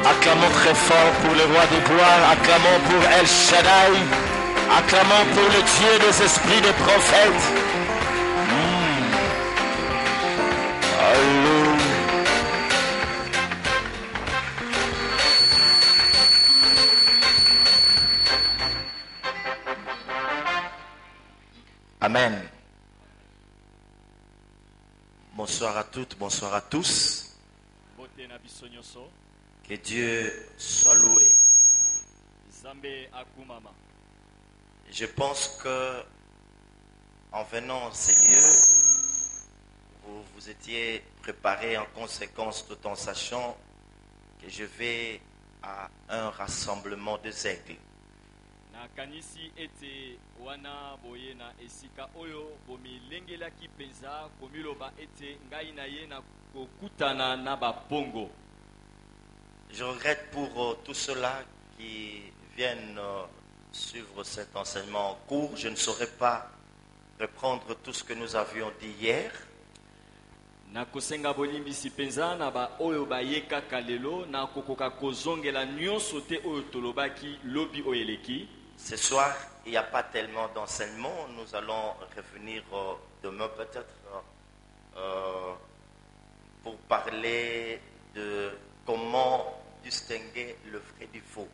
Acclamons très fort pour le roi des gloires. Acclamons pour El Shaddai. Acclamons pour le Dieu des esprits des prophètes. Alléluia. Amen. Bonsoir à toutes, bonsoir à tous. Que Dieu soit loué. Je pense que en venant en ces lieux, vous vous étiez préparé en conséquence tout en sachant que je vais à un rassemblement de aigles. Je regrette pour tous ceux-là qui viennent suivre cet enseignement en cours. Je ne saurais pas reprendre tout ce que nous avions dit hier. Ce soir, il n'y a pas tellement d'enseignement. Nous allons revenir demain peut-être pour parler de comment distinguer le vrai du faux.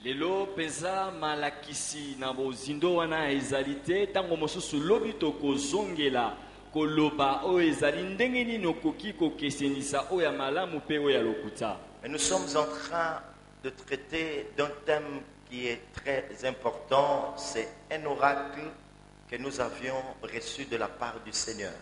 Lelo penza malakisi na bozindo wana ezalite tango mosusu lobi tokozongela koloba o ezali ndenge nini okoki kokesenisa o ya malamu pe o ya lokuta. Mais nous sommes en train de traiter d'un thème qui est très important. C'est un oracle que nous avions reçu de la part du Seigneur.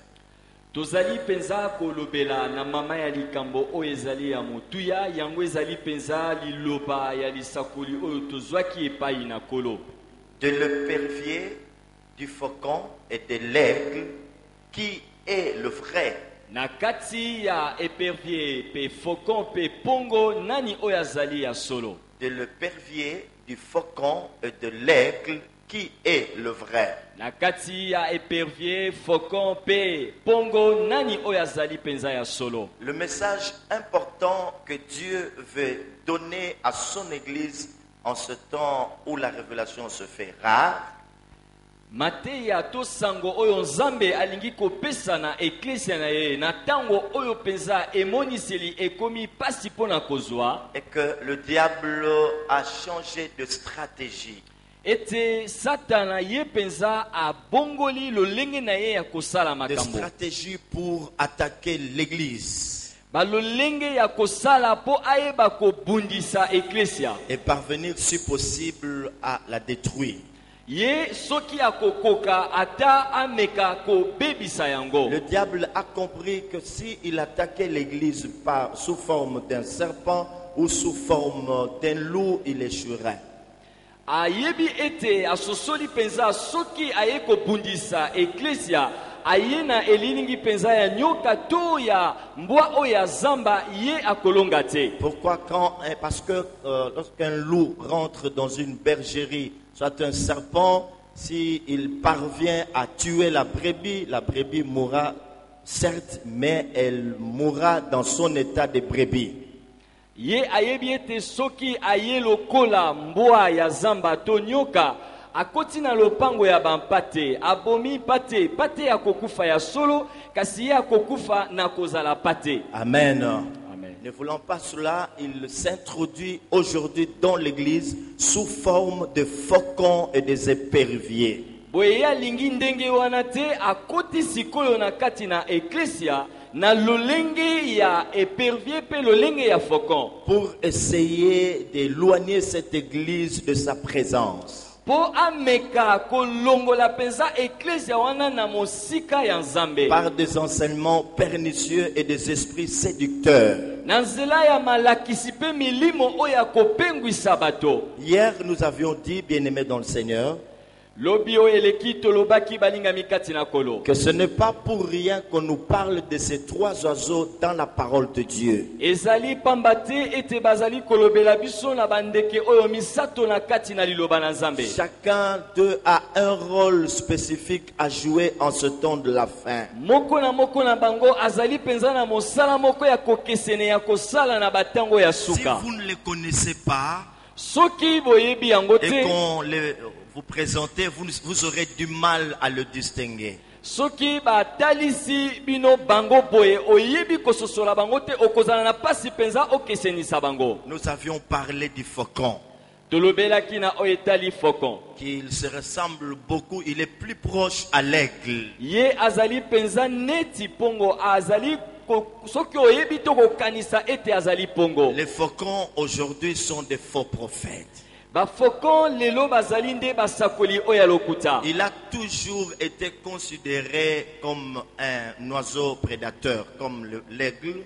Tozali penza kolobela na mama ya likambo o ezali ya motuya yango ezali penza liloba ya lisakoli o tozwaki epai na kolo. De l'épervier, du faucon et de l'aigle, qui est le vrai? Na kati ya épervier pe faucon pe pongo nani o yazali ya solo. De l'épervier, du faucon et de l'aigle, qui est le vrai? Na kati ya épervier, faucon pe pongo nani o yazali penza ya solo. Le message important que Dieu veut donner à son église en ce temps où la révélation se fait rare, Mateya to sango oyo nzambe alingi kopesa na eklesia na ye na tango oyo penza emoniseli ekomi pasi pona kozwa, et que le diable a changé de stratégie. ete satana ye penza abongoli lolenge na ye ya kosala De makambo. stratégie pour attaquer l'église Ba lolenge ya kosala po ayeba kobundisa eklesia. et parvenir si possible à la détruire. Ye soki akokoka ata ameka kobebisa yango. Le diable a compris que s'il attaquait l'église sous forme d'un serpent ou sous forme d'un loup, il échouerait. Ayebi ete asosoli penza soki aye kobundisa eklesia ayena eliningi penza ya nyoka to ya mbwa o ya zamba ye akolonga te. Pourquoi? Parce que lorsqu'un loup rentre dans une bergerie, soit un serpent, s'il parvient à tuer la brebis mourra, certes, mais elle mourra dans son état de brebis. Ye ayebi ete soki aye lokola mbwa ya zamba to nyoka akoti na lopango ya bampate abomi pate ya kokufa ya solo kasi ye akokufa na kozala pate. Amen. Amen. Ne voulant pas cela, il s'introduit aujourd'hui dans l'église sous forme de faucons et des éperviers. Boye alingi ndenge wana te akoti sikoyo na kati na eklesia na lolenge ya épervier pe lolenge ya faucon pour essayer d'éloigner cette église de sa présence. po ameka kolongola penza eklesia wana na mosika ya nzambe Par des enseignements pernicieux et des esprits séducteurs. na nzela ya malakisi pe milimo oyo akopengwisa bato. Hier, nous avions dit, bien-aimés dans le Seigneur, Lobi oyo eleki tolobaki balingami kati na kolo. que ce n'est pas pour rien qu'on nous parle de ces trois oiseaux dans la parole de Dieu. Ezali pamba te ete bazali kolobela biso na bandeke oyo misato na kati na liloba na Nzambe. Chacun d'eux a un rôle spécifique à jouer en ce temps de la fin. Moko na bango azali penza na mosala moko ya kokesene ya kosala na batango ya Si suka. vous ne les connaissez pas Soki boyebi yango et te, qu'on vous présentez, vous aurez du mal à le distinguer. soki batalisi bino bango boye oyebi kososola bango te okozala na pasi penza okesenisa bango. Nous avions parlé du faucon, Tolobelaki na oyo etali fokon. qu'il se ressemble beaucoup, il est plus proche à l'aigle. Ye azali penza neti pongo azali soki oyebi to kokanisa ete azali pongo. Les faucons aujourd'hui sont des faux prophètes. Ba fokon lelo bazali nde basakoli oyo ya lokuta. Il a toujours été considéré comme un oiseau prédateur, comme l'aigle,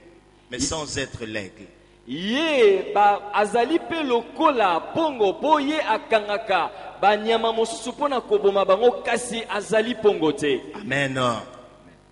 mais sans être l'aigle. Ye ba azali pe lokola pongo po ye akangaka banyama mosusu pona koboma bango kasi azali pongo te. Amen.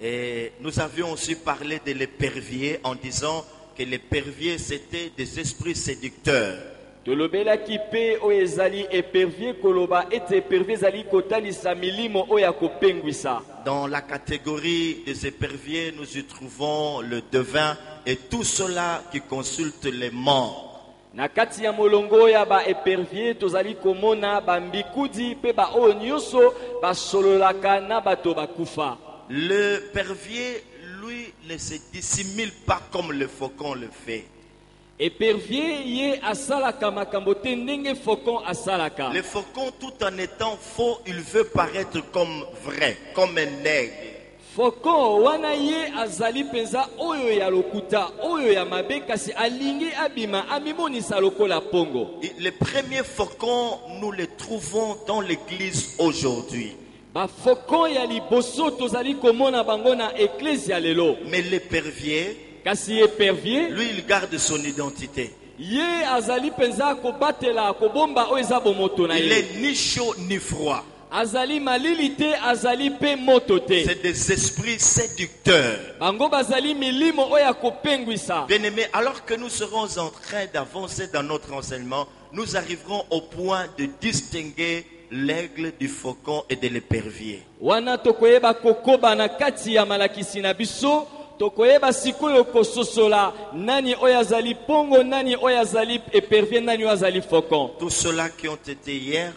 Et nous avions aussi parlé de l'épervier en disant que l'épervier c'était des esprits séducteurs. Tolobelaki pe oyo ezali épervier koloba ete épervier ezali kotalisa milimo oyo ya kopengwisa. Dans la catégorie des éperviers, nous y trouvons le devin et tout cela qui consulte les morts. Na kati ya molongo ya ba épervier tozali komona ba mbikudi pe ba oyo nyonso basololaka na bato bakufa. Le pervier, lui, ne se dissimule pas comme le faucon le fait. Épervier ye asalaka makambo te ndenge faucon asalaka. Le faucon, tout en étant faux, il veut paraître comme vrai, comme un aigle. Faucon wana ye azali penza oyo ya lokuta oyo ya mabe kasi alingi abima amimonisa lokola pongo. Et les premiers faucons, nous les trouvons dans l'église aujourd'hui. Ba faucon ya liboso tozali komona bango na eklezia lelo. Mais l'épervier, Kasi épervier lui, il garde son identité. ye azali penza kobatela kobomba oyo eza bomoto na Il ye. est ni chaud ni froid. Azali malili te azali pe moto te. C'est des esprits séducteurs. Bango bazali milimo oyo ya kopengwisa. Bien-aimés, alors que nous serons en train d'avancer dans notre enseignement, nous arriverons au point de distinguer l'aigle du faucon et de l'épervier. Wana tokoyeba kokoba na kati ya malakisi na biso, tokoyeba sikoyo kososola nani oyo azali pongo, nani oyo azali épervier, nani oyo azali faucon. Tous ceux-là qui ont été hier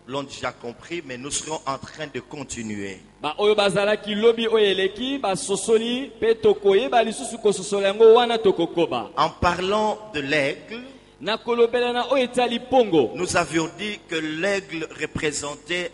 l'ont déjà compris, mais nous serons en train de continuer. Ba oyo bazalaki lobi oyo eleki basosoli pe tokoyeba lisusu kososola yango wana tokokoba. En parlant de l'aigle, Na kolobela na oyo etali pongo. nous avions dit que l'aigle représentait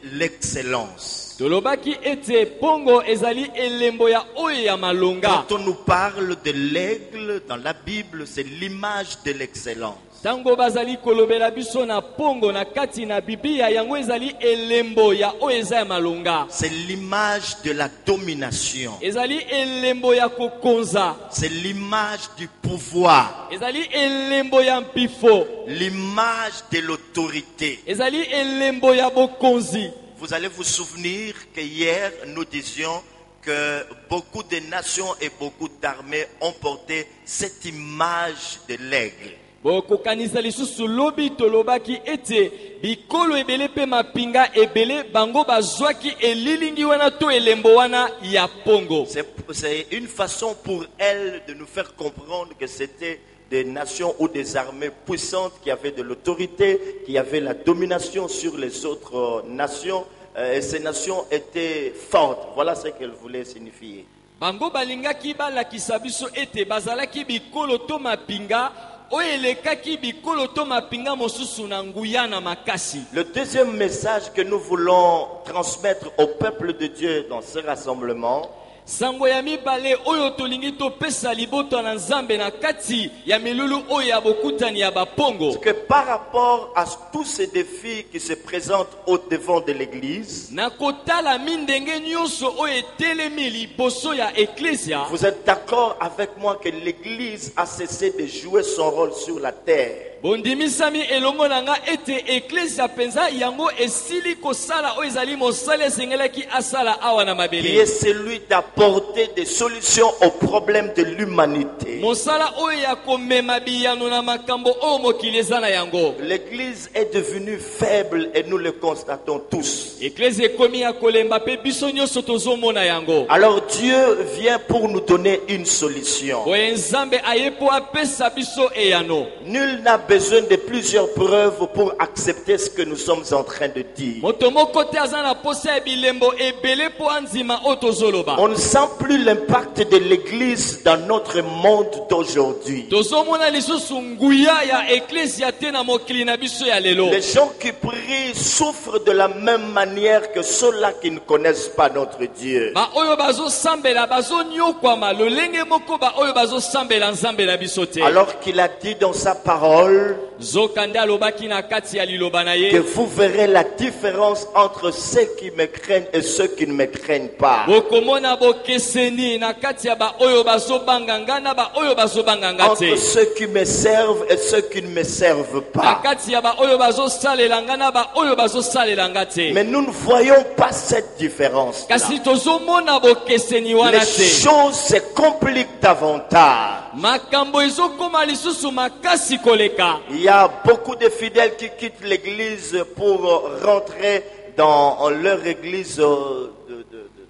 l'excellence. Tolobaki ete pongo ezali elembo ya oyo ya malonga. Quand on nous parle de l'aigle dans la Bible, c'est l'image de l'excellence. Tango bazali kolobela biso na pongo na kati na Biblia yango ezali elembo ya oyo eza ya malonga. C'est l'image de la domination. Ezali elembo ya kokonza. C'est l'image du pouvoir. Ezali elembo ya mpifo. L'image de l'autorité. Ezali elembo ya bokonzi. Vous allez vous souvenir que hier, nous disions que beaucoup de nations et beaucoup d'armées ont porté cette image de l'aigle. Bokokanisa lisusu lobi tolobaki ete bikolo ebele pe mapinga ebele bango bazwaki elilingi wana to elembo wana ya pongo. C'est une façon pour elles de nous faire comprendre que c'était des nations ou des armées puissantes qui avaient de l'autorité, qui avaient la domination sur les autres nations. Et ces nations étaient fortes. Voilà ce qu'elles voulaient signifier. Bango balingaki balakisa biso ete bazalaki bikolo to mapinga oyelekaki bikolo to mapinga mosusu na nguya na makasi. Le deuxième message que nous voulons transmettre au peuple de Dieu dans ce rassemblement, Sango ya mibale oyo tolingi topesa liboto na Nzambe na kati ya milulu oyo ya bokutani ya bapongo. c'est que par rapport à tous ces défis qui se présentent au devant de l'église, Na kotala mindenge nyonso oyo etelemi liboso ya eklesia. vous êtes d'accord avec moi que l'église a cessé de jouer son rôle sur la terre. bondimisami elongo nanga ete eklezia penza yango esili kosala oyo ezali mosala esengelaki asala awa na qui mabele est celui d'apporter des solutions aux problèmes de l'humanité. mosala oyo ya komema biyano na makambo oyo mokili eza na yango. L'Église est devenue faible et nous le constatons tous. Eklezia ekomi ya kolemba pe biso nyonso tozomona yango. Alors Dieu vient pour nous donner une solution. Boye nzambe aye po apesa biso eyano. Nul n'a besoin de plusieurs preuves pour accepter ce que nous sommes en train de dire. Moto moko te aza na posa ya bilembo ebele po anzima oyo tozoloba. On ne sent plus l'impact de l'Église dans notre monde d'aujourd'hui. Tozomona lisusu nguya ya eklezia te na mokili na biso ya lelo. Les gens qui prient souffrent de la même manière que ceux-là qui ne connaissent pas notre Dieu. Ba oyo bazosambela bazonyokwama lolenge moko ba oyo bazosambela nzambe na biso te. Alors qu'il a dit dans sa parole Zokande alobaki na kati ya liloba na ye. que vous verrez la différence entre ceux qui me craignent et ceux qui ne me craignent pas. Bokomona bokeseni na kati ya ba oyo bazobanganga na ba oyo bazobanganga te. Entre ceux qui me servent et ceux qui ne me servent Na pas. kati ya ba oyo bazosalelanga na ba oyo bazosalelanga te. Mais nous ne voyons pas cette différence. Kasi tozomona bokeseni wana Les te. choses se compliquent davantage. Makambo ezokoma lisusu makasi koleka. Il y a beaucoup de fidèles qui quittent l'église pour rentrer dans leur église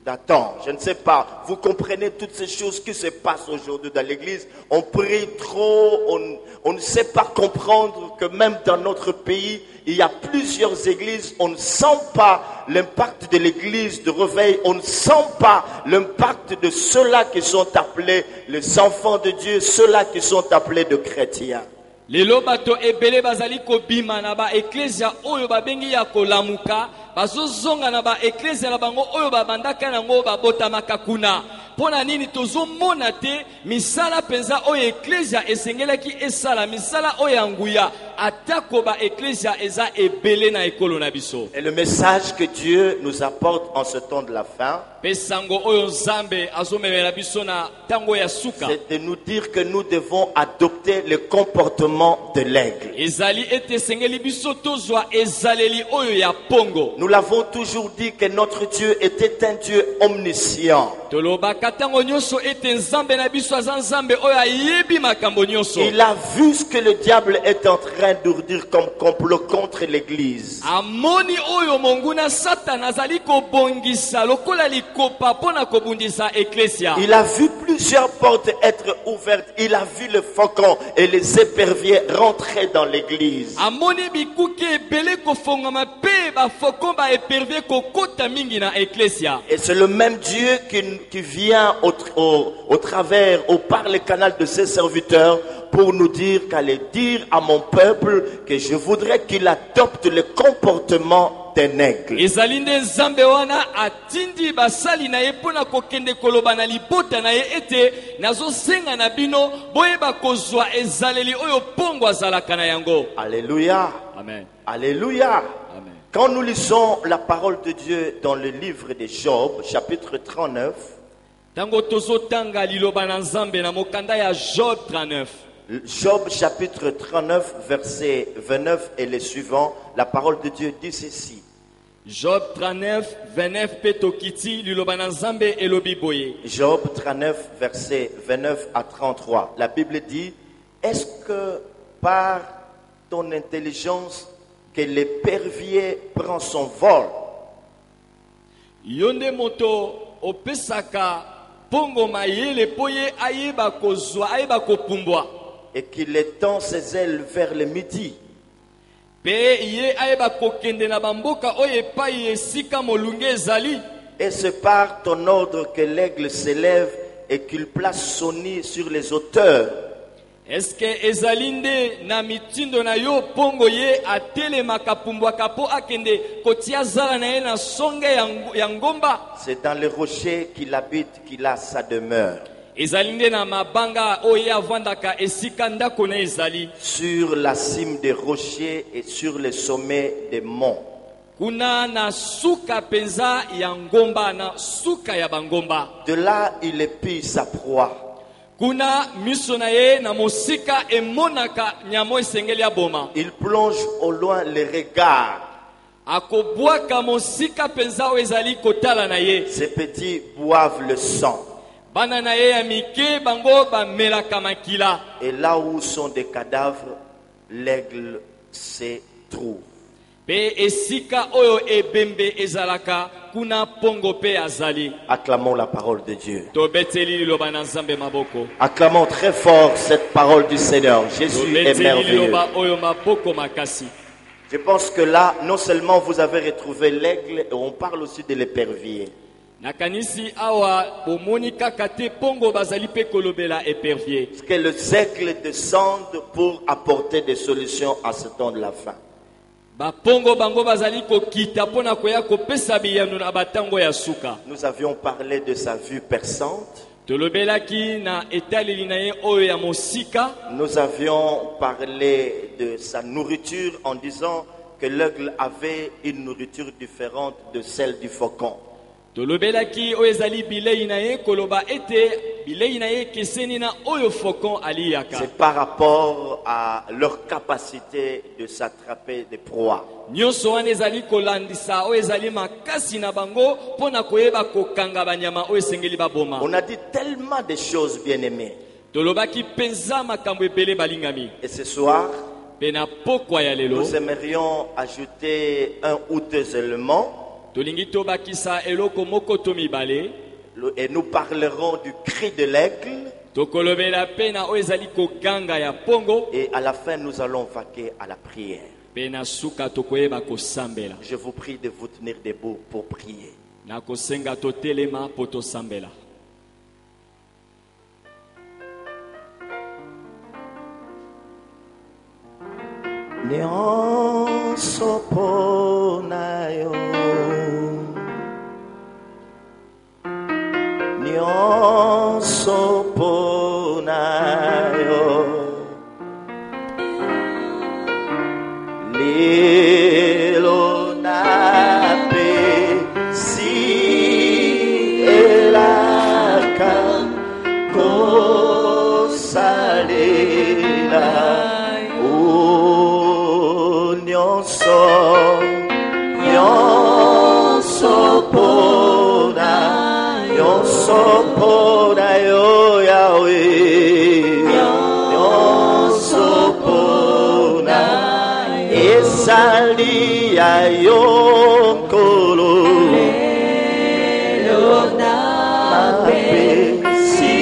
d'attente. Je ne sais pas. Vous comprenez toutes ces choses qui se passent aujourd'hui dans l'église. On prie trop, on ne sait pas comprendre que même dans notre pays, il y a plusieurs églises. On ne sent pas l'impact de l'église de réveil. On ne sent pas l'impact de ceux-là qui sont appelés les enfants de Dieu, ceux-là qui sont appelés de chrétiens. Lelo bato ebele bazali kobima na ba eklezia oyo babengi ya kolamuka bazozonga na ba eklezia na bango oyo babandaka nango babotamaka kuna. Pona nini tozomona te misala penza oyo eklezia esengelaki esala misala oyo ya nguya atako ba eklezia eza ebele na ekolo na biso. Et le message que Dieu nous apporte en ce temps de la fin, Pesango oyo nzambe azomemela biso na tango ya suka. c'est de nous dire que nous devons adopter le comportement de l'aigle. Ezali ete esengeli biso tozwa ezaleli oyo ya pongo. Nous l'avons toujours dit que notre Dieu était un Dieu omniscient. Tolobaka tango nyonso ete nzambe na biso aza nzambe oyo ayebi makambo nyonso. Il a vu ce que le diable est en train d'ourdir comme complot contre l'église. Amoni oyo monguna Satan azali kobongisa lokola likopa pona kobundisa eklesia. Il a vu plusieurs portes être ouvertes. Il a vu le faucon et les éperviers rentrer dans l'église. Amoni bikuki ebele kofongama pe bafokon ba epervie kokota mingi na eklesia. Et c'est le même Dieu qui vient au travers, par le canal de ses serviteurs pour nous dire qu'allez dire à mon peuple que je voudrais qu'il adopte le comportement d'un aigle. Ezali nde nzambe wana atindi basali na ye pona kokende koloba na libota na ye ete nazosenga na bino boyeba kozwa ezaleli oyo pongo azalaka na yango. Alléluia. Amen. Alléluia. Amen. Quand nous lisons la parole de Dieu dans le livre de Job, chapitre 39, Tango tozotanga liloba na nzambe na mokanda ya Job 39. Job chapitre 39, verset 29 et les suivants, la parole de Dieu dit ceci. Job 39, 29 petokiti liloba na nzambe elobi boye. Job 39, verset 29 à 33. La Bible dit, est-ce que par ton intelligence que l'épervier prend son vol? Yonde moto opesaka pongo mayele poye ayeba kozwa ayeba kopumbwa. Et qu'il étend ses ailes vers le midi. Pe ye ayeba kokende na bamboka oyo epai esika molunge ezali. Et c'est par ton ordre que l'aigle s'élève et qu'il place son nid sur les hauteurs. Est-ce que ezali nde na mitindo na yo pongo ye atelemaka pumbwaka po akende kotia zala na ye na songe ya ngomba? C'est dans les rochers qu'il habite qu'il a sa demeure. Ezali nde na mabanga oyo avandaka esika ndako na ezali. Sur la cime des rochers et sur les sommets des monts. Kuna na suka penza ya ngomba na suka ya bangomba. De là il épie sa proie. kuna miso na ye na mosika emonaka nyama esengeli aboma. Il plonge au loin les regards. Akobwaka mosika penza oyo ezali kotala na ye. Ces petits boivent le sang. Bana na ye ya mike bango bamelaka makila. Et là où sont des cadavres, l'aigle se trouve. Pe esika oyo ebembe ezalaka kuna pongo pe azali. Acclamons la parole de Dieu. Tobeteli liloba na Nzambe maboko. Acclamons très fort cette parole du Seigneur. Jésus est Tobeteli merveilleux. liloba oyo maboko makasi. Je pense que là, non seulement vous avez retrouvé l'aigle, et on parle aussi de l'épervier. Nakanisi awa bomoni kaka te pongo bazali pe kolobela épervier. Parce que les aigles descendent pour apporter des solutions à ce temps de la fin. Ba pongo bango bazali kokita pona koya kopesa biyano na batango ya suka. Nous avions parlé de sa vue perçante. Tolobelaki na etaleli na ye oyo ya mosika. Nous avions parlé de sa nourriture en disant que l'aigle avait une nourriture différente de celle du faucon. Tolobelaki oyo ezali bilei na ye koloba ete bilei na ye keseni na oyo faucon aliyaka. C'est par rapport à leur capacité de s'attraper des proies. Nyonso wana ezali kolandisa oyo ezali makasi na bango pona koyeba kokanga banyama oyo esengeli baboma. On a dit tellement de choses, bien-aimés. Tolobaki penza makambo ebele balingami. Et ce soir, Pena pokwa ya lelo. nous aimerions ajouter un ou deux éléments. Tolingi tobakisa eloko moko to mibale. Et nous parlerons du cri de l'aigle. Tokolobela pena oyo ezali koganga ya pongo. Et à la fin, nous allons vaquer à la prière. Pena suka tokoyeba kosambela. Je vous prie de vous tenir debout pour prier. Na kosenga totelema po tosambela. Nyonso pona yo, nyonso pona yo, lelo napesi elaka kosalela. Sopona yo Yahweh, sopona esali yo kolo, si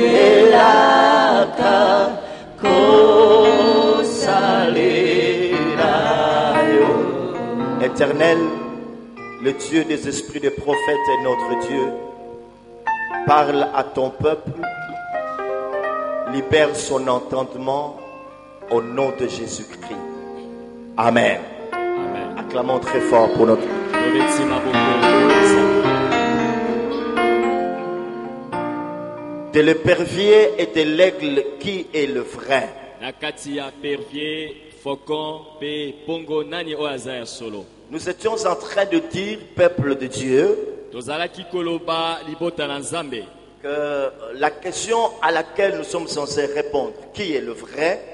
elaka kosalela yo. Éternel, le Dieu des esprits des prophètes est notre Dieu. Parle à ton peuple, libère son entendement au nom de Jésus-Christ. Amen. Amen. Acclamons très fort pour notre... De l'épervier et de l'aigle, qui est le vrai? Nakatia pervier, faucon, pe pongo nani o azaya solo. Nous étions en train de dire, peuple de Dieu, Tozalaki koloba libota na Nzambe. que la question à laquelle nous sommes censés répondre, qui est le vrai?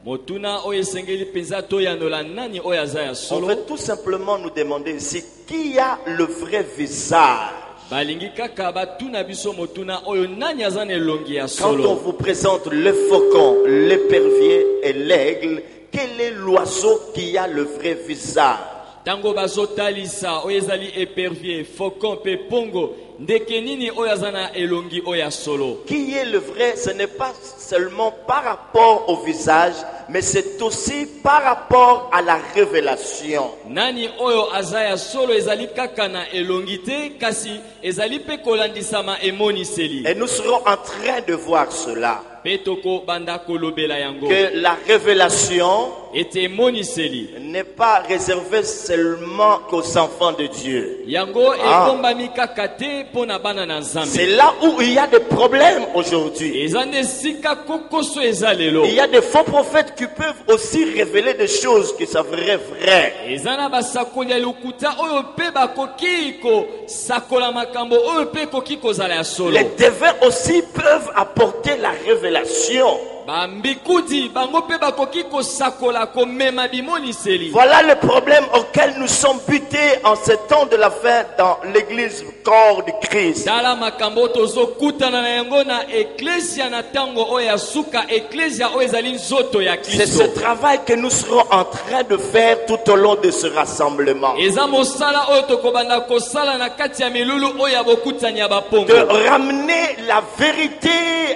Motuna oyo esengeli penza toyanola nani oyo azaya On solo. veut tout simplement nous demander ici, qui a le vrai visage? Balingi kaka batuna biso motuna oyo nani aza na elongi ya Quand on solo. vous présente le faucon, l'épervier et l'aigle, quel est l'oiseau qui a le vrai visage? Tango bazotalisa oyo ezali épervier, faucon pe pongo, ndeke nini oyo aza na elongi oyo ya solo. Qui est le vrai? Ce n'est pas seulement par rapport au visage, mais c'est aussi par rapport à la révélation. Nani oyo aza ya solo ezali kaka na elongi te kasi ezali pe kolandisama emoniseli. Et nous serons en train de voir cela. Pe toko banda kolobela yango. Que la révélation ete emoniseli n'est pas réservé seulement qu'aux enfants de Dieu. yango ekombami kaka te mpo na bana na C'est nzambe là où il y a des problèmes aujourd'hui. eza nde esika kokoso eza lelo Il y a des faux prophètes qui peuvent aussi révéler des choses qui s'avéreraient vraies. eza na basakoli ya lokuta oyo mpe bakoki kosakola makambo oyo mpe ekoki kozala ya solo Les devins aussi peuvent apporter la révélation. bambikudi bango mpe bakoki kosakola komema bimoniseli Voilà le problème auquel nous sommes butés en ce temps de la fin dans l'église corps du Christ. tala makambo tozokutana na yango na eklesia na ntango oyo ya suka eklesia oyo ezali nzoto ya C'est ce kristo travail que nous serons en train de faire tout au long de ce rassemblement. eza mosala oyo tokobanda kosala na kati ya milulu oyo ya bokutani ya De bapongo ramener la vérité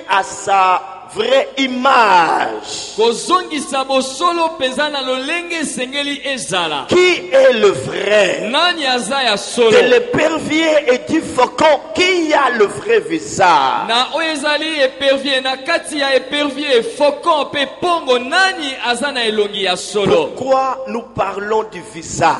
à sa vraie image. kozongisa bosolo mpenza na lolenge esengeli ezala Qui est le vrai? nani aza ya De solo l'épervier et du faucon, qui a le vrai visage? na oyo ezali épervier na kati ya épervier faucon mpe pongo nani aza na elongi ya solo Pourquoi nous parlons du visage?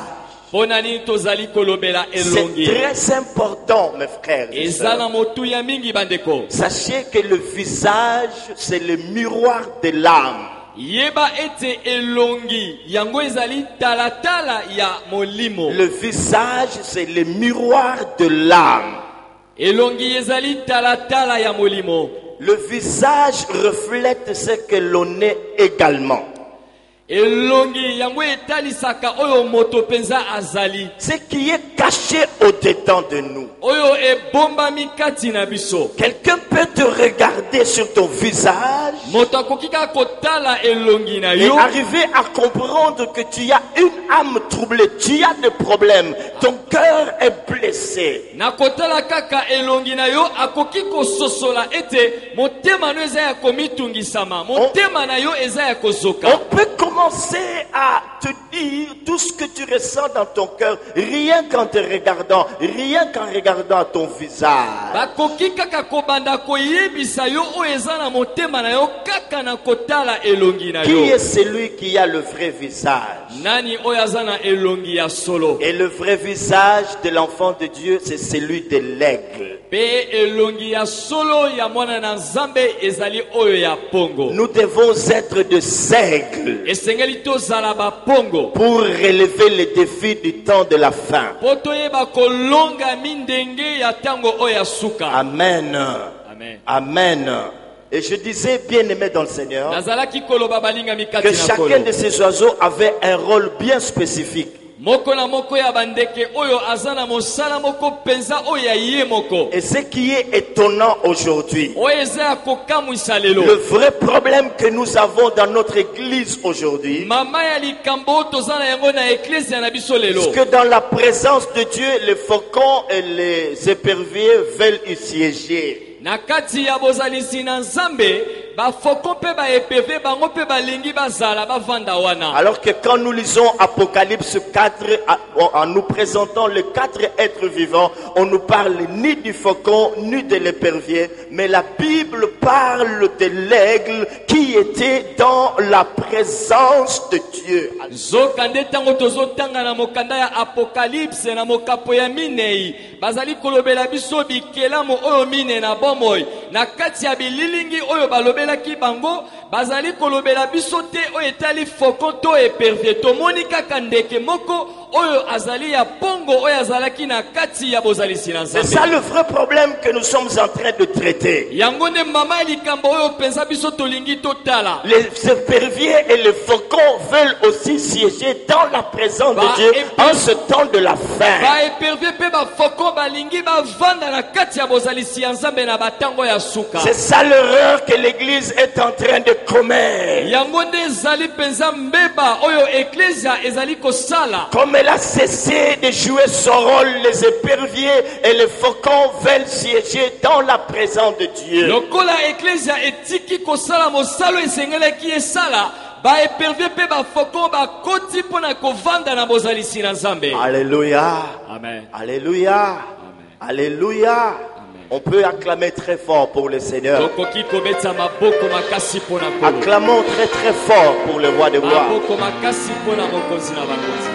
mpo na nini tozali kolobela C'est elongi très important, mes frères et eza sœurs. na motuya mingi bandeko Sachez que le visage, c'est le miroir de l'âme. yeba ete elongi yango ezali talatala ya molimo Le visage, c'est le miroir de l'âme. elongi ezali talatala ya molimo Le visage reflète ce que l'on est également. elongi yango etalisaka oyo moto mpenza azali Ce qui est caché au-dedans de nous. oyo ebombami kati na biso Quelqu'un peut te regarder sur ton visage moto akoki kaka kotala elongi na et yo arriver à comprendre que tu as une âme troublée, tu as des problèmes, ton cœur est blessé. na kotala kaka elongi na yo akoki kososola ete motema no eza ya komitungisama motema na yo eza ya kozoka On peut commencer à te dire tout ce que tu ressens dans ton cœur, rien qu'en te regardant, rien qu'en regardant ton visage. bakoki kaka kobanda koyebisa yo oyo eza na motema na yo kaka na kotala elongi na Qui yo est celui qui a le vrai visage? nani oyo aza na elongi ya solo Et le vrai visage de l'enfant de Dieu, c'est celui de l'aigle. mpe elongi ya solo ya mwana na nzambe ezali oyo ya pongo Nous devons être des aigles esengeli tozala bapongo pour relever les défis du temps de la fin. mpo toyeba kolonga mindenge ya ntango oyo ya suka Amen. amen Amen. Et je disais, bien-aimé dans le Seigneur, nazalaki koloba balingami que kati na chacun kolo de ces oiseaux avait un rôle bien spécifique. moko na moko ya bandeke oyo aza na mosala moko mpenza oyo ya ye moko Et ce qui est étonnant aujourd'hui, oyo eza ya kokamwisa le lelo vrai problème que nous avons dans notre église aujourd'hui, mama ya likambo oyo toza na yango na eklezia na biso lelo c'est que dans la présence de Dieu, les faucons et les éperviers veulent y siéger. na kati ya bozalisi na nzambe bafoko mpe baepeve bango mpe balingi bazala bavanda wana Alors que quand nous lisons Apocalypse 4, en nous présentant les 4 êtres vivants, on nous parle ni du faucon, ni de l'épervier, mais la Bible parle de l'aigle qui était dans la présence de Dieu. zoka nde ntango tozotanga na mokanda ya apokalipse na mokapo ya minei bazali kolobela biso bikelamu oyo mine na bomoi na kati ya bililingi oyo balobelaki bango bazali kolobela biso te oyo etali foko to epervie tomoni kaka ndeke moko oyo azali ya pongo oyo azalaki na kati ya bozalisi na C'est nzambe ça le vrai problème que nous sommes en train de traiter. yango nde mama ya likambo oyo mpenza biso tolingi totala Les éperviers et les faucons veulent aussi siéger dans la présence de Dieu en ce temps de la fin. baepervie mpe bafoko balingi bavanda na kati ya bozalisi ya nzambe na batango ya suka C'est ça l'erreur que l'Église est en train de commettre. yango nde ezali mpenza mbeba oyo eklezia ezali kosala Comme elle a cessé de jouer son rôle, les éperviers et les faucons veulent siéger dans la présence de Dieu. lokola eklezia etiki kosala mosalo esengelaki esala baepervie mpe bafoko bakoti mpo na kovanda na bozalisi na nzambe Alléluia. amen Alléluia. amen Alléluia. amen On peut acclamer très fort pour le Seigneur. tokoki kobetisa maboko makasi mpo na Nkolo. Acclamons très très fort pour le roi de gloire. Maboko makasi mpo na mokonzi na bakonzi.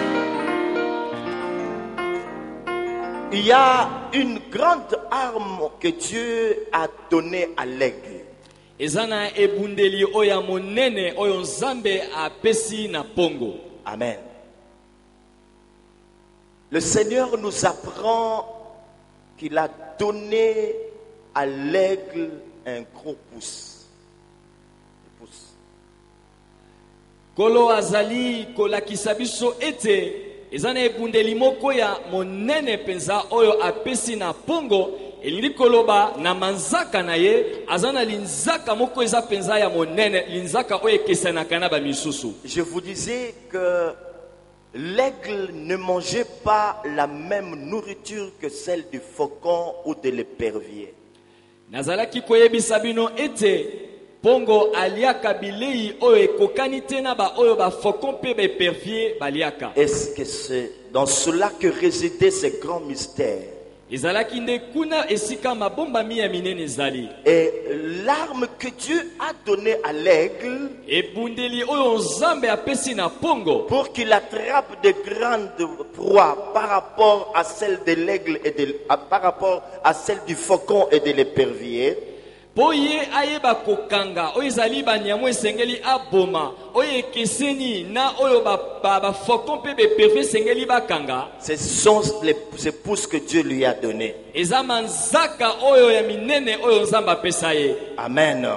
Il y a une grande arme que Dieu a donnée à l'aigle. Eza na ebundeli oyo ya monene oyo Nzambe apesi na pongo. Amen. Le Seigneur nous apprend qu'il a donné à l'aigle un gros pouce. Kolo azali kolakisa biso ete eza na ebundeli moko ya monene penza oyo apesi na pongo elingi koloba na manzaka na ye aza na linzaka moko eza penza ya monene linzaka oyo ekesanaka na bamisusu. Je vous disais que l'aigle ne mangeait pas la même nourriture que celle du faucon ou de l'épervier. Nazalaki koyebisa bino ete pongo aliaka bilei oyo ekokani te na ba oyo ba faucon pe ba épervier baliaka. Est-ce que c'est dans cela que résidait ce grand mystère? Ezalaki nde kuna esika mabombami ya minene ezali. Et l'arme que Dieu a donnée à l'aigle Ebundeli oyo Nzambe apesi na pongo pour qu'il attrape de grandes proies par rapport à celle de l'aigle et par rapport à celle du faucon et de l'épervier. po ye ayeba kokanga oyo ezali banyamo esengeli aboma oyo ekeseni na oyo bafaucon mpe bepervier esengeli bakanga. Ce sont ces pouces que Dieu lui a donnés. Eza manzaka oyo ya minene oyo Nzambe apesa ye. Amen.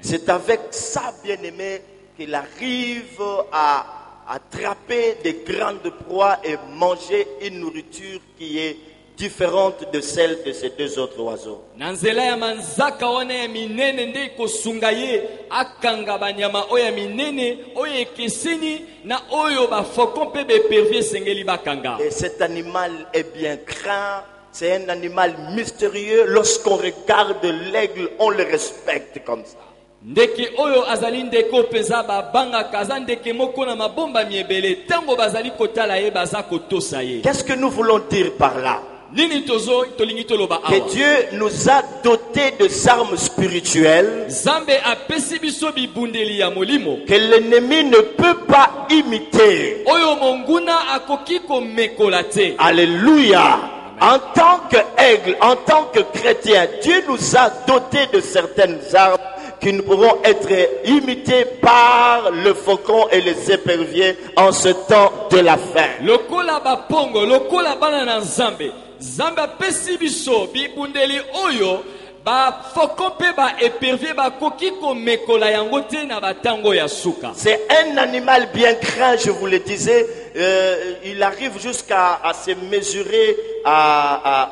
C'est avec ça, bien-aimé, qu'il arrive à attraper des grandes proies et manger une nourriture qui est différente de celle de ces deux autres oiseaux. Nanzela ya manzaka wana ya minene nde kosunga ye akanga banyama oyo ya minene oyo ekeseni na oyo bafaucon mpe bepervier esengeli bakanga. Et cet animal est bien craint. C'est un animal mystérieux. Lorsqu'on regarde l'aigle, on le respecte comme ça. Ndeke oyo azali ndeko penza babangaka aza ndeke moko na mabomba miebele tango bazali kotala ye baza kotosa ye. Qu'est-ce que nous voulons dire par là? Nini tozo tolingi toloba awa? Que Dieu nous a dotés de armes spirituelles Nzambe apesi biso bibundeli ya molimo que l'ennemi ne peut pas imiter. oyo monguna akoki komekola te. Alléluia. En tant qu'aigle, en tant que chrétien, Dieu nous a dotés de certaines armes qui ne pourront être imitées par le faucon et les éperviers en ce temps de la fin. Lokola ba pongo, lokola bana na Nzambe. Nzambe apesi biso bibundeli oyo ba faucon pe ba épervier ba koki komekola yango te na batango ya suka. C'est un animal bien craint, je vous le disais. Il arrive jusqu'à se mesurer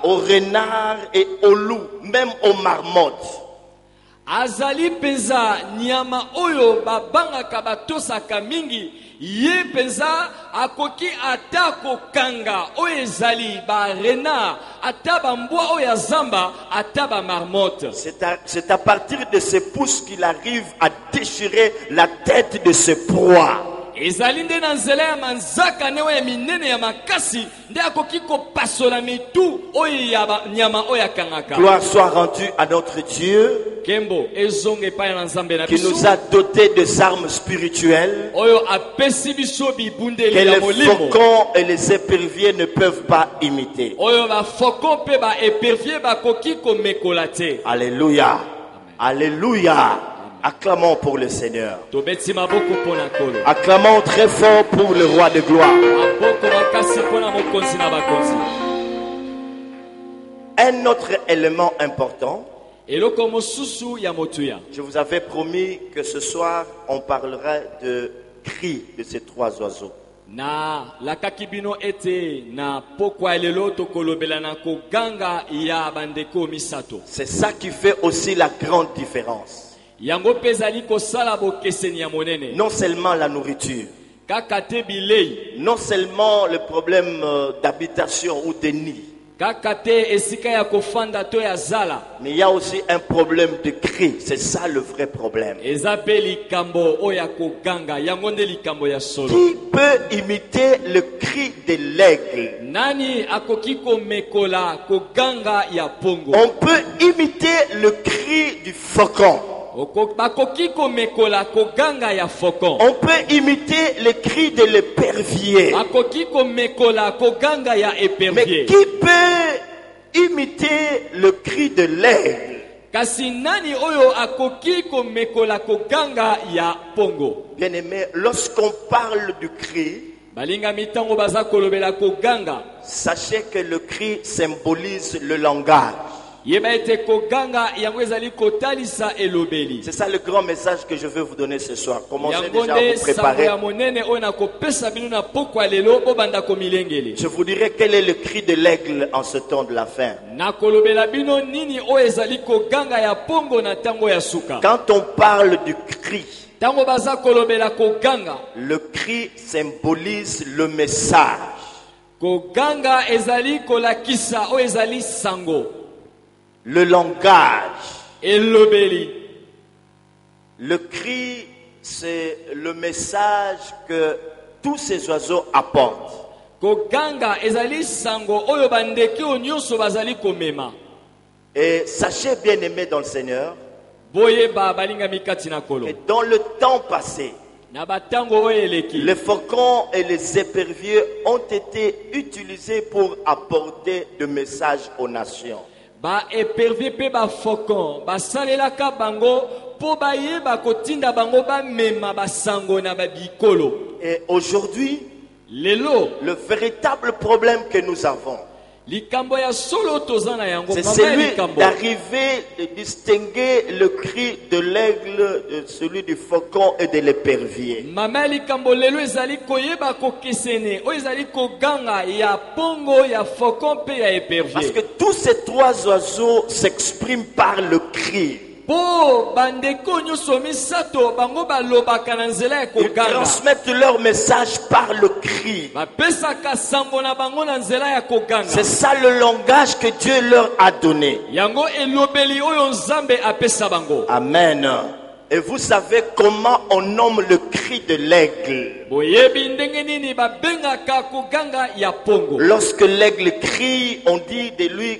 au renard et au loup, même aux marmottes. Azali penza nyama oyo babangaka batosaka mingi ye penza akoki ata kokanga oyo ezali ba renard ata bambwa oyo ya zamba ata ba marmotte. C'est à partir de ces pouces qu'il arrive à déchirer la tête de ce proie. Ezali nde na nzela ya manzaka ne oyo ya minene ya makasi nde akoki kopasola mitu oyo ya nyama oyo akangaka. Gloire soit rendue à notre Dieu Kembo ezonge epai na Nzambe na qui biso nous a dotés de armes spirituelles oyo apesi biso bibundeli que ya les molimo faucons et les éperviers ne peuvent pas imiter. oyo bafaucon mpe baépervier bakoki komekola te. Alléluia. Alléluia. Acclamons pour le Seigneur. Tobeti maboko mpo na Nkolo. Acclamons très fort pour le roi de gloire. Maboko makasi mpo na mokonzi na bakonzi. Un autre élément important. Eloko mosusu ya motuya. Je vous avais promis que ce soir, on parlerait de cris de ces trois oiseaux. Na lakaki bino ete na pokwa elelo tokolobela na koganga ya bandeko misato. C'est ça qui fait aussi la grande différence. Yango pezali kosala bokeseni ya monene. Non seulement la nourriture, Kaka te bilei, non seulement le problème d'habitation ou de nid, kakate esika ya kofanda to ya zala. Mais il y a aussi un problème de cri. C'est ça le vrai problème. Ezape likambo oya koganga yango nde likambo ya solo. Qui peut imiter le cri de l'aigle? Nani akoki komekola koganga ya pongo? On peut imiter le cri du faucon. Bakoki komekola koganga ya faucon. On peut imiter le cri de l'épervier. Bakoki komekola koganga ya Mais épervier. qui peut imiter le cri de l'aigle? Kasi nani oyo akoki komekola koganga ya pongo? Bien-aimé, lorsqu'on parle du cri, Balinga mitango baza kolobela koganga. sachez que le cri symbolise le langage. Yeba ete koganga yango ezali kotalisa elobeli. C'est ça le grand message que je veux vous donner ce soir. Commencez Yango déjà à nde vous sango préparer. ya monene oyo nakopesa bino na pokwa lelo bobanda komilengeli. Je vous dirai quel est le cri de l'aigle en ce temps de la fin. Nakolobela bino nini oyo ezali koganga ya pongo na tango ya suka. Quand on parle du cri, Tango baza kolobela koganga. le cri symbolise le message. Koganga ezali kolakisa oyo ezali sango. Le langage. Elobeli. Le cri, c'est le message que tous ces oiseaux apportent. Koganga ezali sango oyo bandeki onyoso bazali komema. Et sachez, bien-aimés dans le Seigneur, Boyeba balinga mikati na kolo. que dans le temps passé, Na batango oyo eleki. les faucons et les éperviers ont été utilisés pour apporter des messages aux nations. Ba épervier pe ba faucon basalelaka bango po bayeba kotinda bango bamema basango na babikolo. Et aujourd'hui, Lelo le véritable problème que nous avons, likambo ya solo tozana yango c'est mama celui likambo. d'arriver de distinguer le cri de l'aigle de celui du faucon et de l'épervier. Mama likambo lelo ezali koyeba kokesene o ezali koganga ya pongo ya faucon pe ya Parce que épervier. tous ces trois oiseaux s'expriment par le cri. Po bandeko nyonso misato bango balobaka na nzela ya Ils koganga. transmettent leur message par le cri. Bapesaka sango na bango na nzela ya koganga. C'est ça le langage que Dieu leur a donné. Yango elobeli oyo nzambe apesa bango. Amen. Et vous savez comment on nomme le cri de l'aigle. Boyebi ndenge nini babengaka koganga ya pongo. Lorsque l'aigle crie, on dit de lui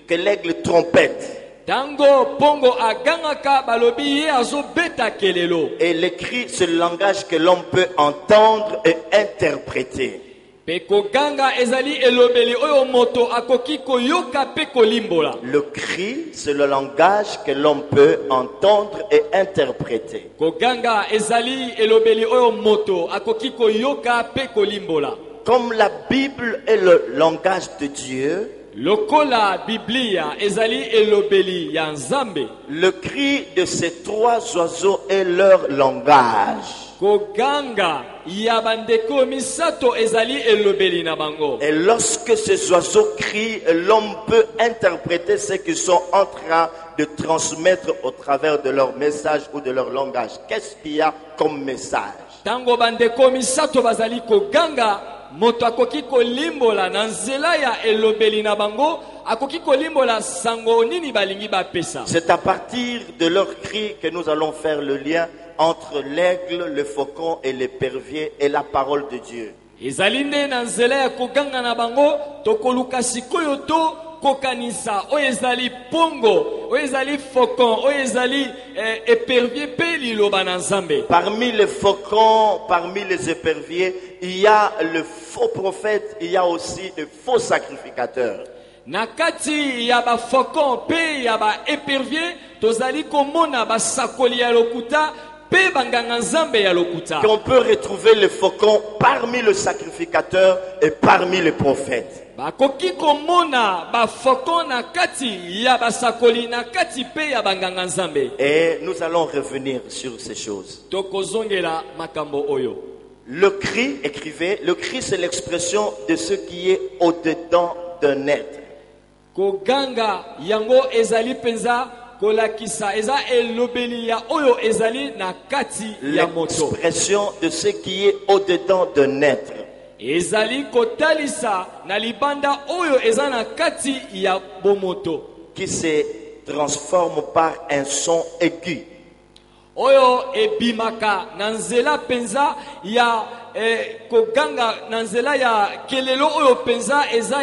que l'aigle trompette. Tango pongo agangaka balobi ye azobeta kelelo. Et le cri, c'est le langage que l'on peut entendre et interpréter. Pe koganga ezali elobeli oyo moto akoki koyoka pe kolimbola. Le cri, c'est le langage que l'on peut entendre et interpréter. Koganga ezali elobeli oyo moto akoki koyoka pe kolimbola. Comme la Bible est le langage de Dieu, Lokola Biblia ezali elobeli ya nzambe. le cri de ces trois oiseaux est leur langage. Koganga ya bandeko misato ezali elobeli na bango. Et lorsque ces oiseaux crient, l'homme peut interpréter ce qu'ils sont en train de transmettre au travers de leur message ou de leur langage. Qu'est-ce qu'il y a comme message? Tango bandeko misato bazali koganga, moto akoki kolimbola na nzela ya elobeli na bango, akoki kolimbola sango nini balingi bapesa. C'est à partir de leur cri que nous allons faire le lien entre l'aigle, le faucon et l'épervier et la parole de Dieu. Ezali nde na nzela ya koganga na bango, tokoluka sikoyo to kokanisa oyo ezali pongo, oyo ezali faucon, oyo ezali épervier pe liloba na nzambe. Parmi les faucons, parmi les éperviers, il y a le faux prophète, il y a aussi de faux sacrificateurs. Nakati ya ba faucon pe ya ba épervier, tozali komona ba sakoli ya lokuta pe banganga nzambe ya lokuta. Qu'on peut retrouver les faucons parmi le sacrificateur et parmi les prophètes. Bakoki komona ba faucon na kati ya ba sakoli na kati pe ya banganga nzambe. Et nous allons revenir sur ces choses. Tokozongela makambo oyo. Le cri, écrivez, le cri c'est l'expression de ce qui est au-dedans d'un être. Koganga yango ezali penza kolakisa eza elobeli ya oyo ezali na kati ya moto. L'expression de ce qui est au-dedans d'un être. ezali kotalisa na libanda oyo eza na kati ya bomoto qui se transforme par un son aigu. oyo ebimaka na nzela penza ya koganga na nzela ya kelelo oyo penza eza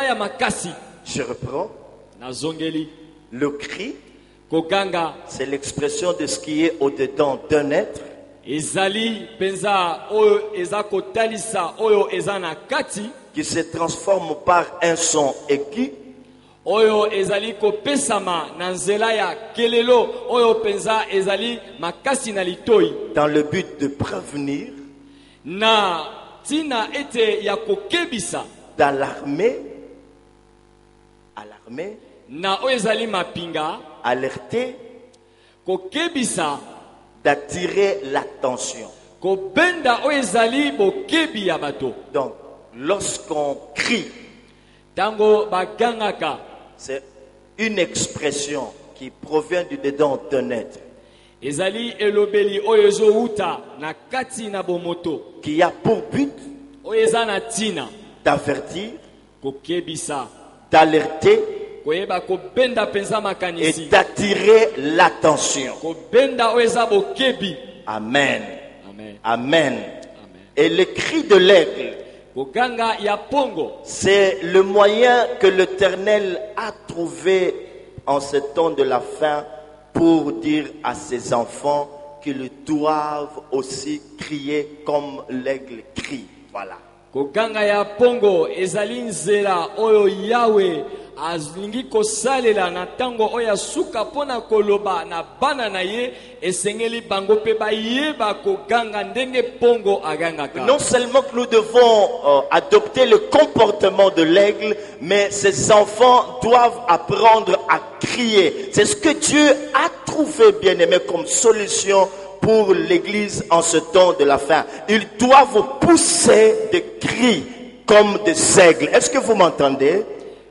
ya makasi. Je reprends. Nazongeli. Le cri, koganga c'est l'expression de ce qui est au-dedans d'un être. ezali penza oyo eza kotalisa oyo eza na kati qui se transforme par un son aigu. oyo ezali kopesama na nzela ya kelelo oyo penza ezali makasi na litoi dans le but de prévenir. Na tina ete ya kokebisa dans l'armée, na oyo ezali mapinga alerter, kokebisa d'attirer l'attention. kobenda oyo ezali bokebi ya bato. Donc lorsqu'on crie, tango bagangaka, c'est une expression qui provient du dedans d'un être. ezali elobeli oyo ezouta na kati na bomoto qui a pour but oyo eza na tina d'avertir, kokebisa, d'alerter koyeba kobenda penza et makanisi, d'attirer l'attention. kobenda oyo eza bokebi. Amen. Amen. Amen. Amen. Et le cri de l'aigle, Koganga ya pongo, c'est le moyen que l'Éternel a trouvé en ce temps de la fin pour dire à ses enfants qu'ils doivent aussi crier comme l'aigle crie. Voilà. koganga ya pongo ezali nzela oyo Yawe alingi kosalela na tango oyo suka pona koloba na bana na ye esengeli bango pe bayeba koganga ndenge pongo agangaka. Non seulement que nous devons adopter le comportement de l'aigle, mais ces enfants doivent apprendre à crier. C'est ce que Dieu a trouvé, bien-aimé, comme solution pour l'Église en ce temps de la fin. Ils doivent pousser des cris comme des aigles. Est-ce que vous m'entendez?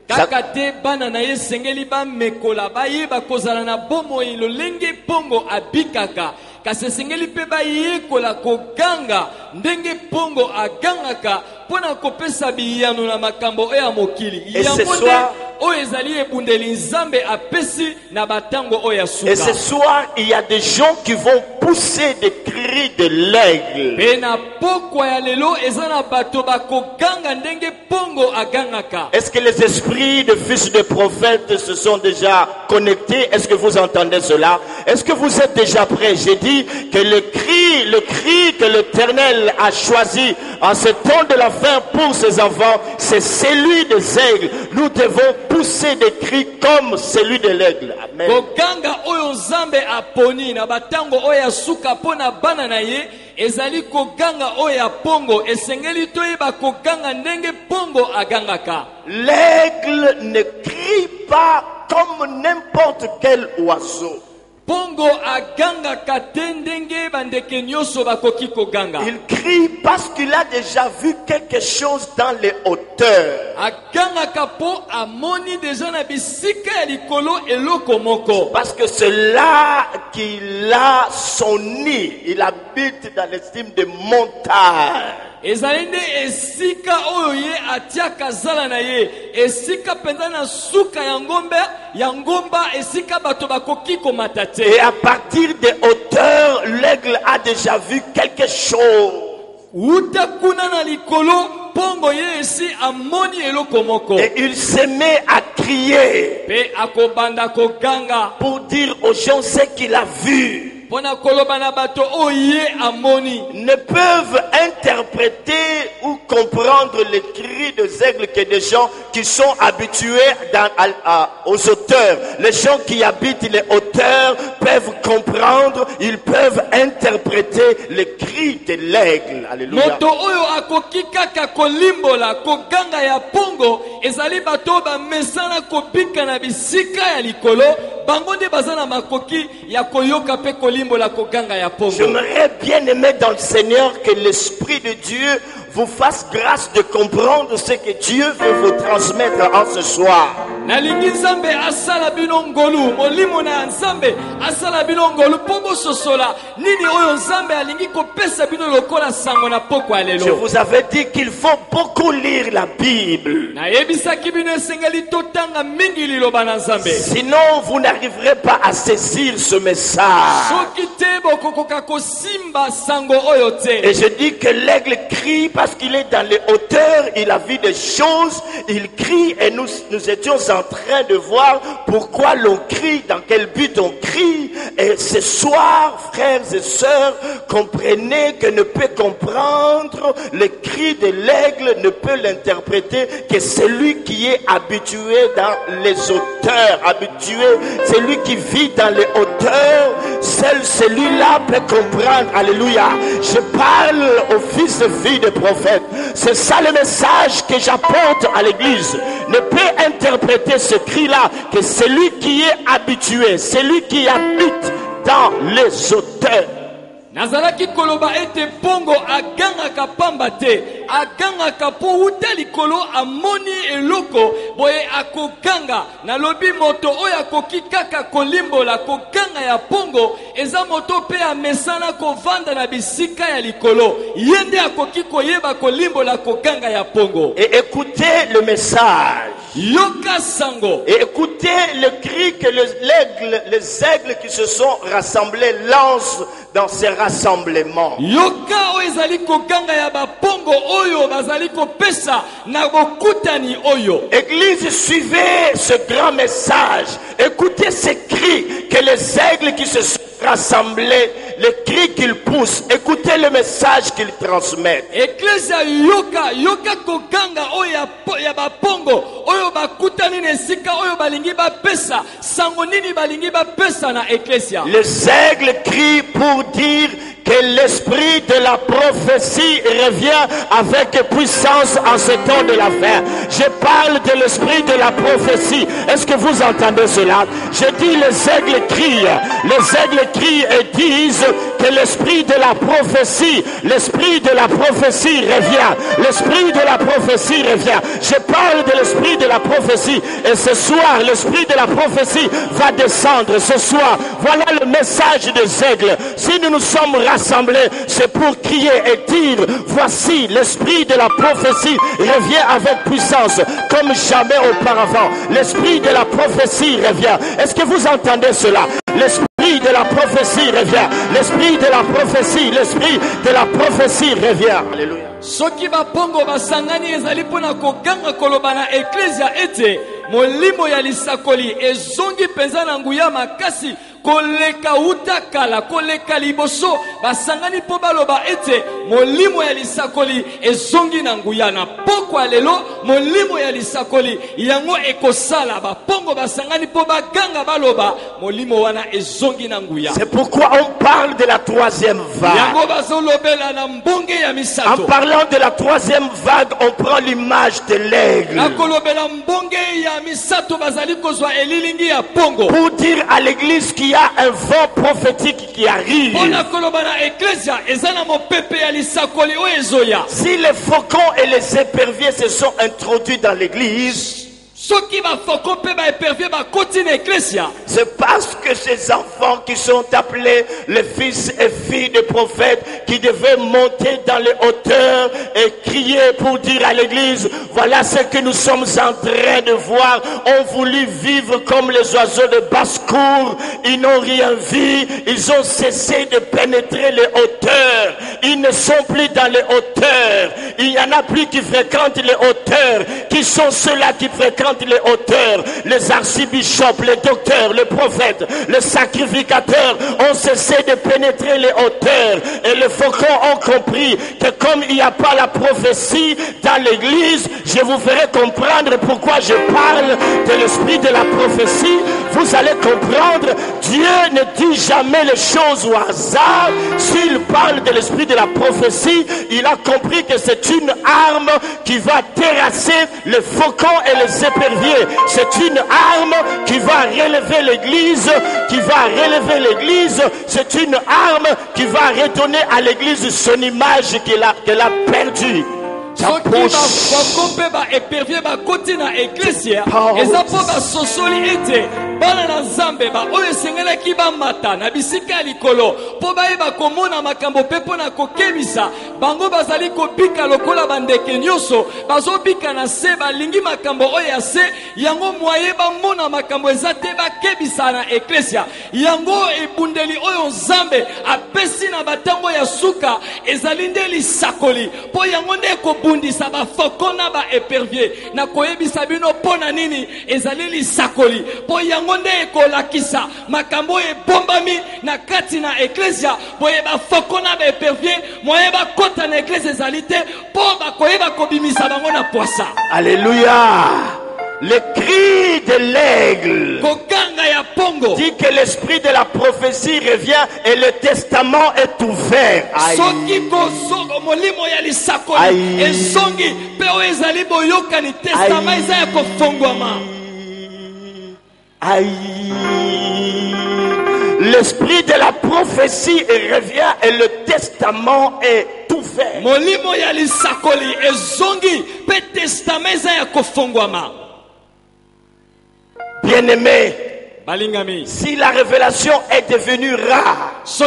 Kaka te bana na ye sengeli ba mekola bayeba kozala na bomoi lolenge pongo abikaka kasi sengeli pe bayekola koganga ndenge pongo agangaka pona kopesa biyano na makambo ya mokili yango nde oyo ezali ebundeli nzambe apesi na batango oyo suka. Et ce soir il y a des gens qui vont pousser des cris de l'aigle. Pena pokwa ya lelo ezana bato bakoganga ndenge pongo agangaka. Est-ce que les esprits de fils de prophètes se sont déjà connectés? Est-ce que vous entendez cela? Est-ce que vous êtes déjà prêts? J'ai dit que le cri que l'Éternel a choisi en ce temps de la fin pour ses enfants, c'est celui des aigles. Nous devons pousser des cris comme celui de l'aigle. Amen. Koganga oyo nzambe aponi na batango oyo suka pona bana na ye ezali koganga oyo pongo esengeli toyeba koganga ndenge pongo agangaka. L'aigle ne crie pas comme n'importe quel oiseau. Pongo agangaka te ndenge bandeke nyoso bakoki koganga. Il crie parce qu'il a déjà vu quelque chose dans les hauteurs. Agangaka po amoni déjà na bisika ya likolo eloko moko. Parce que c'est là qu'il a son nid. Il habite dans l'estime des montagnes. ezali nde esika oyo ye atiaka zala na ye esika penza na suka ya ngomba esika bato bakoki komata te. Et à partir des hauteurs, l'aigle a déjà vu quelque chose. Uta kuna na likolo pongo ye esi amoni eloko moko. Et il se met à crier Pe akobanda koganga pour dire aux gens ce qu'il a vu. pona koloba na bato oye amoni. Ne peuvent interpréter ou comprendre les cris des aigles que des gens qui sont habitués aux hauteurs. Les gens qui habitent les hauteurs peuvent comprendre, ils peuvent interpréter les cris de l'aigle. Alléluia. Moto oyo akoki kaka kolimbola koganga ya pongo ezali bato ba mesana kobika na bisika ya likolo bango nde bazana makoki ya koyoka pe kolimbola koganga ya pongo. J'aimerais bien aimer dans le Seigneur que l'Esprit de Dieu vous fasse grâce de comprendre ce que Dieu veut vous transmettre en ce soir. nalingi nzambe asala bino ngolu molimo na nzambe asala bino ngolu po sosola nini oyo nzambe alingi kopesa bino lokola sango na pokwa lelo. Je vous avais dit qu'il faut beaucoup lire la Bible. Na yebisaki bino esengeli totanga mingi liloba na nzambe. Sinon vous n'arriverez pas à saisir ce message. Soki te bokokoka kosimba sango oyo te. Et je dis que l'aigle crie parce qu'il est dans les hauteurs, il a vu des choses, il crie et nous étions en train de voir pourquoi l'on crie, dans quel but on crie. Et ce soir, frères et sœurs, comprenez que ne peut comprendre le cri de l'aigle, ne peut l'interpréter que celui qui est habitué dans les hauteurs, celui qui vit dans les hauteurs, seul celui-là peut comprendre. Alléluia. Je parle aux fils et filles des prophètes. C'est ça le message que j'apporte à l'église. Ne peut interpréter ce cri-là que celui qui est habitué, celui qui habite dans les hauteurs. Nazalaki koloba ete pongo agangaka pamba te agangaka po uta likolo amoni eloko boye akoganga nalobi moto oyo akoki kaka kolimbola koganga ya pongo eza moto pe amesana kovanda na bisika ya likolo yende akoki koyeba kolimbola koganga ya pongo. Et écoutez le message. Yoka sango. Et écoutez le cri que les aigles qui se sont rassemblés lancent dans ces rassemblements. Yoka oezali koganga ya bapongo oyo bazali kopesa na bokutani oyo. Église, suivez ce grand message. Écoutez ces cris que les aigles qui se sont rassemblés, les cris qu'ils poussent. Écoutez le message qu'ils transmettent. Ecclesia yoka koganga oyo ya bapongo oyo bakutani nesika oyo balingi bapesa sango nini balingi bapesa na ecclesia. Les aigles crient pour dire que l'esprit de la prophétie revient avec puissance en ce temps de la fin. Je parle de l'esprit de la prophétie. Est-ce que vous entendez cela? Je dis les aigles crient et disent que l'esprit de la prophétie revient. L'esprit de la prophétie revient. Je parle de l'esprit de la prophétie et ce soir l'esprit de la prophétie va descendre. Ce soir, voilà le message des aigles. Si nous nous sommes rassemblés, c'est pour crier et dire, voici l'esprit de la prophétie revient avec puissance comme jamais auparavant. L'esprit de la prophétie revient. Est-ce que vous entendez cela? L'esprit de la prophétie revient. L'esprit de la prophétie revient. Alléluia. Soki bapongo basangani ezali pona koganga koloba na ecclesia ete molimo ya lisakoli ezongi penza na nguya makasi koleka utakala koleka liboso basangani po baloba ete molimo ya lisakoli ezongi na nguya na pokwa lelo molimo ya lisakoli yango ekosala bapongo basangani po baganga baloba molimo wana ezongi na nguya. C'est pourquoi on parle de la troisième vague. Yango bazolobela na mbonge ya misato. En parlant de la troisième vague, on prend l'image de l'aigle. Pour dire à l'église qu'il y a un vent prophétique qui arrive. Si les faucons et les éperviers se sont introduits dans l'église, c'est parce que ces enfants qui sont appelés les fils et filles des prophètes qui devaient monter dans les hauteurs et crier pour dire à l'église, voilà ce que nous sommes en train de voir, ont voulu vivre comme les oiseaux de basse-cour, ils n'ont rien vu, ils ont cessé de pénétrer les hauteurs, ils ne sont plus dans les hauteurs, il n'y en a plus qui fréquentent les hauteurs. Qui sont ceux-là qui fréquentent les hauteurs? Les archibishops, les docteurs, les prophètes, les sacrificateurs ont cessé de pénétrer les hauteurs. Et les faucons ont compris que comme il n'y a pas la prophétie dans l'église, je vous ferai comprendre pourquoi je parle de l'esprit de la prophétie. Vous allez comprendre, Dieu ne dit jamais les choses au hasard. S'il parle de l'esprit de la prophétie, il a compris que c'est une arme qui va terrasser les faucons et les éperviers. C'est une arme qui va relever l'église, c'est une arme qui va redonner à l'église son image qu'elle a perdue. soki bafoko mpe baépervier bakoti na eklesia eza mpo basosoli ete bana na nzambe oyo esengelaki bamata na bisika ya likolo mpo bayeba komona makambo mpe mpo na kokebisa bango bazali kobika lokola bandeke nyonso bazobika na se balingi makambo oyo ya se yango mwaye bamona makambo eza te bakebisa na eklesia yango ebundeli oyo nzambe apesi na batango ya suka ezali nde lisakoli mpo yango nde ekobundisa bafoko na baépervier na koyebisa bino mpo na nini ezali lisakoli mpo yango nde ekolakisa makambo oyo ebombami na kati na eklesia boye bafoko na baépervier moye bakota na eklesia ezali te mpo bakoyeba kobimisa bango na poisa. Alléluia. Le cri de l'aigle dit que l'esprit de la prophétie revient et le testament est ouvert. Aïe. Aïe. L'esprit de la prophétie revient et le testament est ouvert. Bien-aimé, si la révélation est devenue rare, si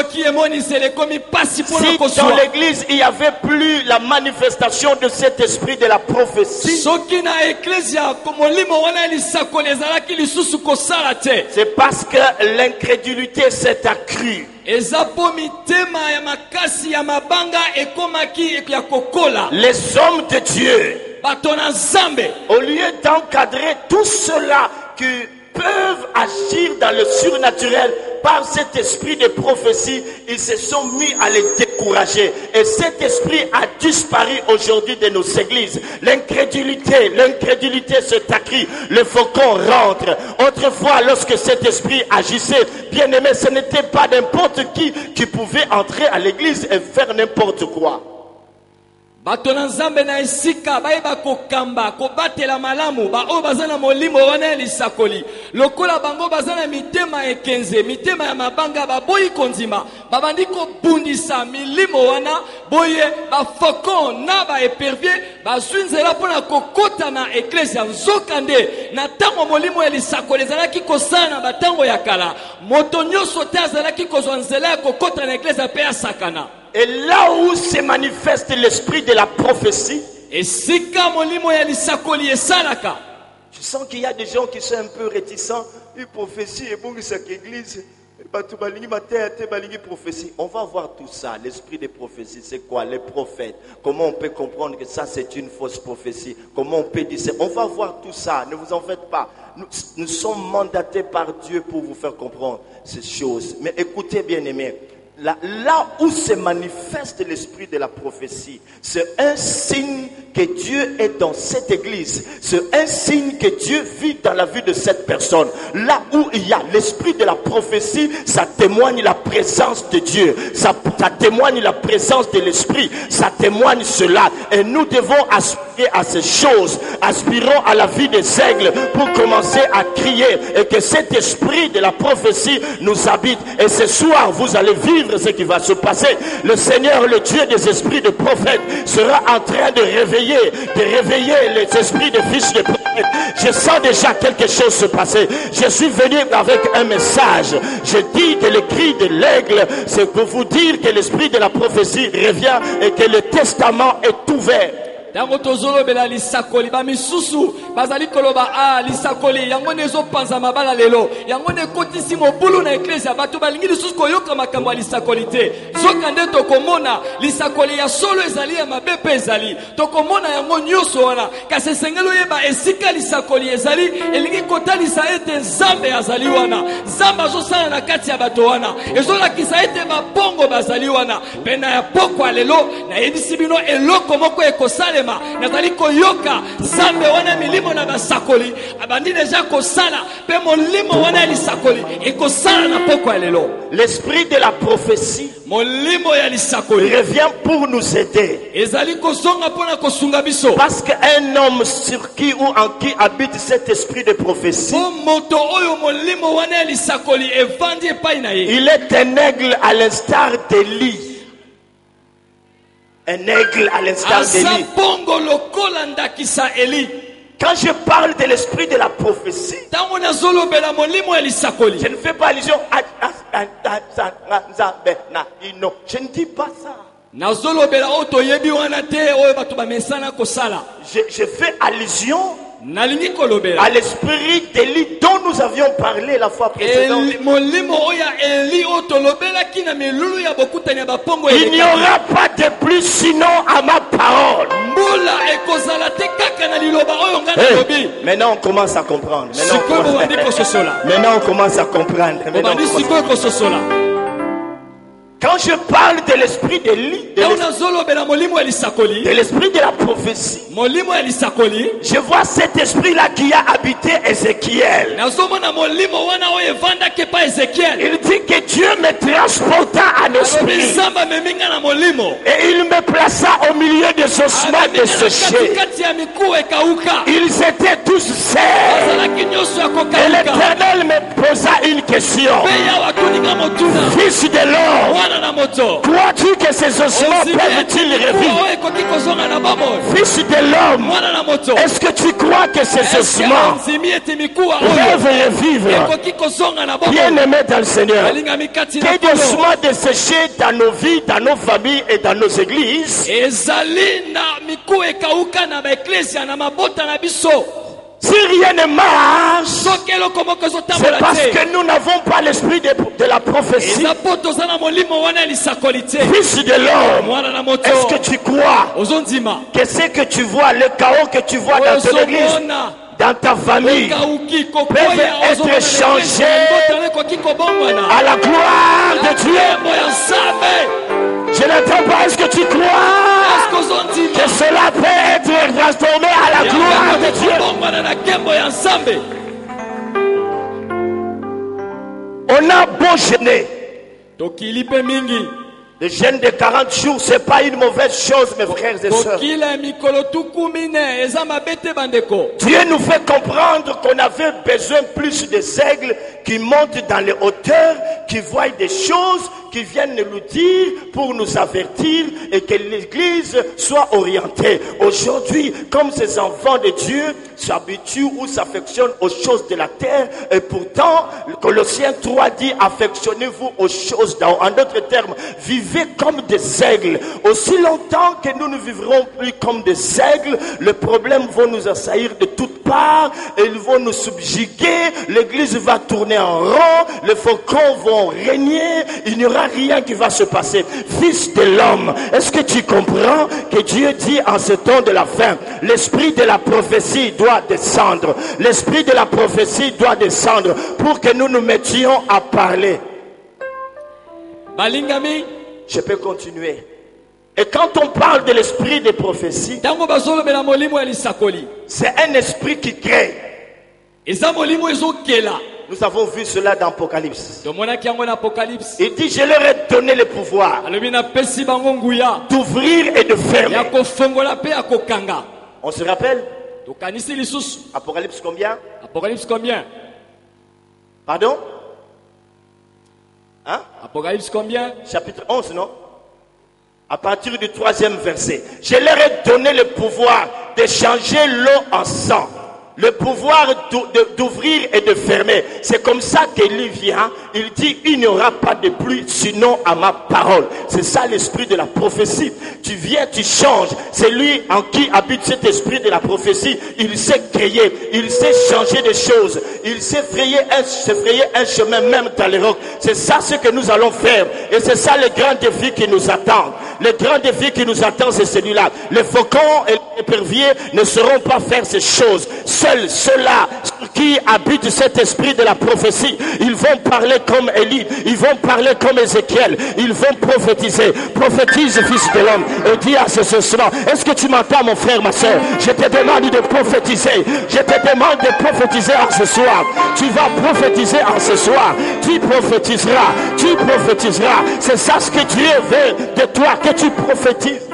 dans l'église il n'y avait plus la manifestation de cet esprit de la prophétie, c'est parce que l'incrédulité s'est accrue. Les hommes de Dieu, au lieu d'encadrer tout cela qui peuvent agir dans le surnaturel par cet esprit de prophétie, ils se sont mis à les décourager. Et cet esprit a disparu aujourd'hui de nos églises. L'incrédulité s'est accrue. Le faucon rentre. Autrefois, lorsque cet esprit agissait, bien aimé, ce n'était pas n'importe qui pouvait entrer à l'église et faire n'importe quoi. Bato na nzambe na esika bayeba kokamba kobatela malamu oyo baza na molimo wana ya lisakoli lokola bango baza na mitema ekenze mitema ya mabanga baboyi kondima babandi kobundisa milimo wana boye bafoko na baépervier bazwi nzela mpona kokota na eklesia nzokande na ntango molimo ya lisakoli ezalaki kosala na batango ya kala moto nyonso te azalaki kozwa nzela ya kokota na eklesia mpe asakana. Et là où se manifeste l'esprit de la prophétie, je sens qu'il y a des gens qui sont un peu réticents. Une prophétie est bon, c'est l'église. On va voir tout ça. L'esprit de prophétie, c'est quoi? Les prophètes. Comment on peut comprendre que ça c'est une fausse prophétie? Comment on peut dire ça? On va voir tout ça. Ne vous en faites pas. Nous sommes mandatés par Dieu pour vous faire comprendre ces choses. Mais écoutez bien aimés. Là où se manifeste l'esprit de la prophétie, c'est un signe que Dieu est dans cette église. C'est un signe que Dieu vit dans la vie de cette personne. Là où il y a l'esprit de la prophétie, ça témoigne la présence de Dieu. Ça témoigne la présence de l'esprit. Ça témoigne cela. Et nous devons aspirer à ces choses. Aspirons à la vie des aigles pour commencer à crier. Et que cet esprit de la prophétie nous habite. Et ce soir, vous allez vivre ce qui va se passer. Le Seigneur, le Dieu des esprits de prophètes, sera en train de réveiller les esprits de fils de prophètes. Je sens déjà quelque chose se passer. Je suis venu avec un message. Je dis que le cri de l'aigle, c'est pour vous dire que l'esprit de la prophétie revient et que le testament est ouvert. Tango tozolo bela lisakoli ba misusu bazali koloba lisakoli yango nezo panza mabala lelo yango ne kotisi mobulu na eklesia bato balingi lisusu koyoka makambo ya lisakoli te zokande tokomona lisakoli ya solo ezali ya mabepe ezali tokomona yango nyonso wana kasi esengeli yeba esika lisakoli ezali elingi kotalisa ete nzambe azali wana nzambe azosala na kati ya bato wana ezolakisa ete babongo bazali wana pena ya pokwa lelo na yebisi bino eloko moko ekosala nazali koyoka nzambe wana milimo na basakoli abandi deja kosala pe molimo wana lisakoli ekosala na pokwa lelo. L'esprit de la prophétie molimo ya lisakoli revient pour nous aider. Ezali kozonga pona kosunga biso parce qu'un homme sur qui ou en qui habite cet esprit de prophétie, moto oyo molimo wana lisakoli evandi epai na ye, il est un aigle à l'instar d'Élie. Un aigle à l'instar aza d'Élie. bongo lokola ndakisa Eli. Quand je parle de l'esprit de la prophétie, Ntango nazolobela molimo ya lisakoli, je ne fais pas allusion non, je ne dis pas ça. nazolobela oyo toyebi wana te oyo bato bamesana kosala. Je fais allusion Nalingi kolobela à l'esprit d'Élie dont nous avions parlé la fois précédente. molimo oyo ya Eli oyo tolobelaki na milulu ya bokutani ya bapongo Il n'y aura pas de plus sinon à ma parole. mbula ekozala te kaka na liloba oyo nga nalobi. Maintenant on commence à comprendre. Sikoyo bobandi kososola, Maintenant on commence à comprendre. Maintenant, on bobandi commence à- sikoyo kososola. Quand je parle de l'esprit d'Élie, Ntango nazolobela molimo ya lisakoli, de l'esprit de la prophétie, molimo ya lisakoli, je vois cet esprit-là qui a habité Ézéchiel. nazomona molimo wana oyo evandaki epa Ezekiel. Il dit que Dieu me transporta en Alobi esprit nzambe ameminga na molimo, et il me plaça au milieu des ossements amemina na desséchés. katikati ya mikuwa ekauka, Ils étaient tous secs. bazalaki nyonso ya Et kokauka. l'Éternel me posa une question. Mpe yawe atoninga motuna, Fils de l'homme, mwana na moto, crois-tu que ces ossements peuvent-ils mikuwa revivre? oyo ekoki kozonga na bomoi? Fils de l'homme, Mwana na moto, est-ce que tu crois que ces eske ossements anzimi ete mikuwa peuvent oyo revivre? ekoki kozonga na bomoi? Bien-aimé dans le Seigneur, alingami kati na que des Nkolo. ossements desséchés dans nos vies, dans nos familles et dans nos églises, ezali na mikuwa ekauka na baeklesia na mabota na biso. si rien ne marche, soki eloko moko c'est ezotambola parce te, que nous n'avons pas l'esprit de la prophétie. eza mpo toza na molimo wana ya lisakoli te. Fils de l'homme, Mwana na moto, est-ce que tu crois ozondima que ce que tu vois, le chaos que tu vois dans ton église, ozomona dans ta famille, ekauki peuvent kokoya être ozomona changés mbotana ekoki kobongwana à la gloire na de Dieu? nzembo ya nzambe. Je n'entends pas. Est-ce que tu crois Eske que ozondima cela peut être transformé à la gloire de Dieu? kobongwana na nkembo ya nzambe? On a beau jeûner. tokili mpe mingi, Le jeûne de 40 jours, c'est pas une mauvaise chose, mes frères et sœurs. kokila ya mikolo tuku mine eza mabe te bandeko. Dieu nous fait comprendre qu'on avait besoin plus des aigles qui montent dans les hauteurs, qui voient des choses, qui viennent nous dire pour nous avertir et que l'église soit orientée. Aujourd'hui, comme ces enfants de Dieu s'habituent ou s'affectionnent aux choses de la terre, et pourtant, Colossiens 3 dit, affectionnez-vous aux choses d'en haut. En d'autres termes, vivez comme des aigles. Aussi longtemps que nous ne vivrons plus comme des aigles, les problèmes vont nous assaillir de toutes parts et ils vont nous subjuguer. L'église va tourner en rond, les faucons vont régner, il n'y aura rien qui va se passer. Fils de l'homme, est-ce que tu comprends que Dieu dit en ce temps de la fin, l'esprit de la prophétie doit descendre. L'esprit de la prophétie doit descendre pour que nous nous mettions à parler. balingami, Je peux continuer. Et quand on parle de l'esprit de prophétie, ntango bazolobela molimo ya lisakoli, c'est un esprit qui crée. eza molimo ezokela. Nous avons vu cela dans Apocalypse. tomonaki yango na apocalypse. Il dit, je leur ai donné le pouvoir alobi napesi bango nguya d'ouvrir et de ya fermer. kofongola mpe ya kokanga. On se rappelle? tokanisi lisusu Apocalypse combien? apocalypse combien? Pardon? Hein? Apocalypse combien? Chapitre 11, non? À partir du 3e verset. Je leur ai donné le pouvoir de changer l'eau en sang. Le pouvoir d'ouvrir et de fermer. C'est comme ça qu'Élie vient. Il dit, il n'y aura pas de pluie sinon à ma parole. C'est ça l'esprit de la prophétie. Tu viens, tu changes. C'est lui en qui habite cet esprit de la prophétie. Il sait créer. Il sait changer des choses. Il sait frayer un chemin même dans les rocs. C'est ça ce que nous allons faire. Et c'est ça le grand défi qui nous attend. Le grand défi qui nous attend, c'est celui-là. Les faucons et les éperviers ne sauront pas faire ces choses. Seuls ceux-là qui habitent cet esprit de la prophétie, ils vont parler comme Élie, ils vont parler comme Ézéchiel, ils vont prophétiser. Prophétise, fils de l'homme, et dis à ce soir, est-ce que tu m'entends, mon frère, ma soeur? Je te demande de prophétiser. Je te demande de prophétiser en ce soir. Tu vas prophétiser en ce soir. Tu prophétiseras. Tu prophétiseras. C'est ça ce que Dieu veut de toi, que tu prophétises.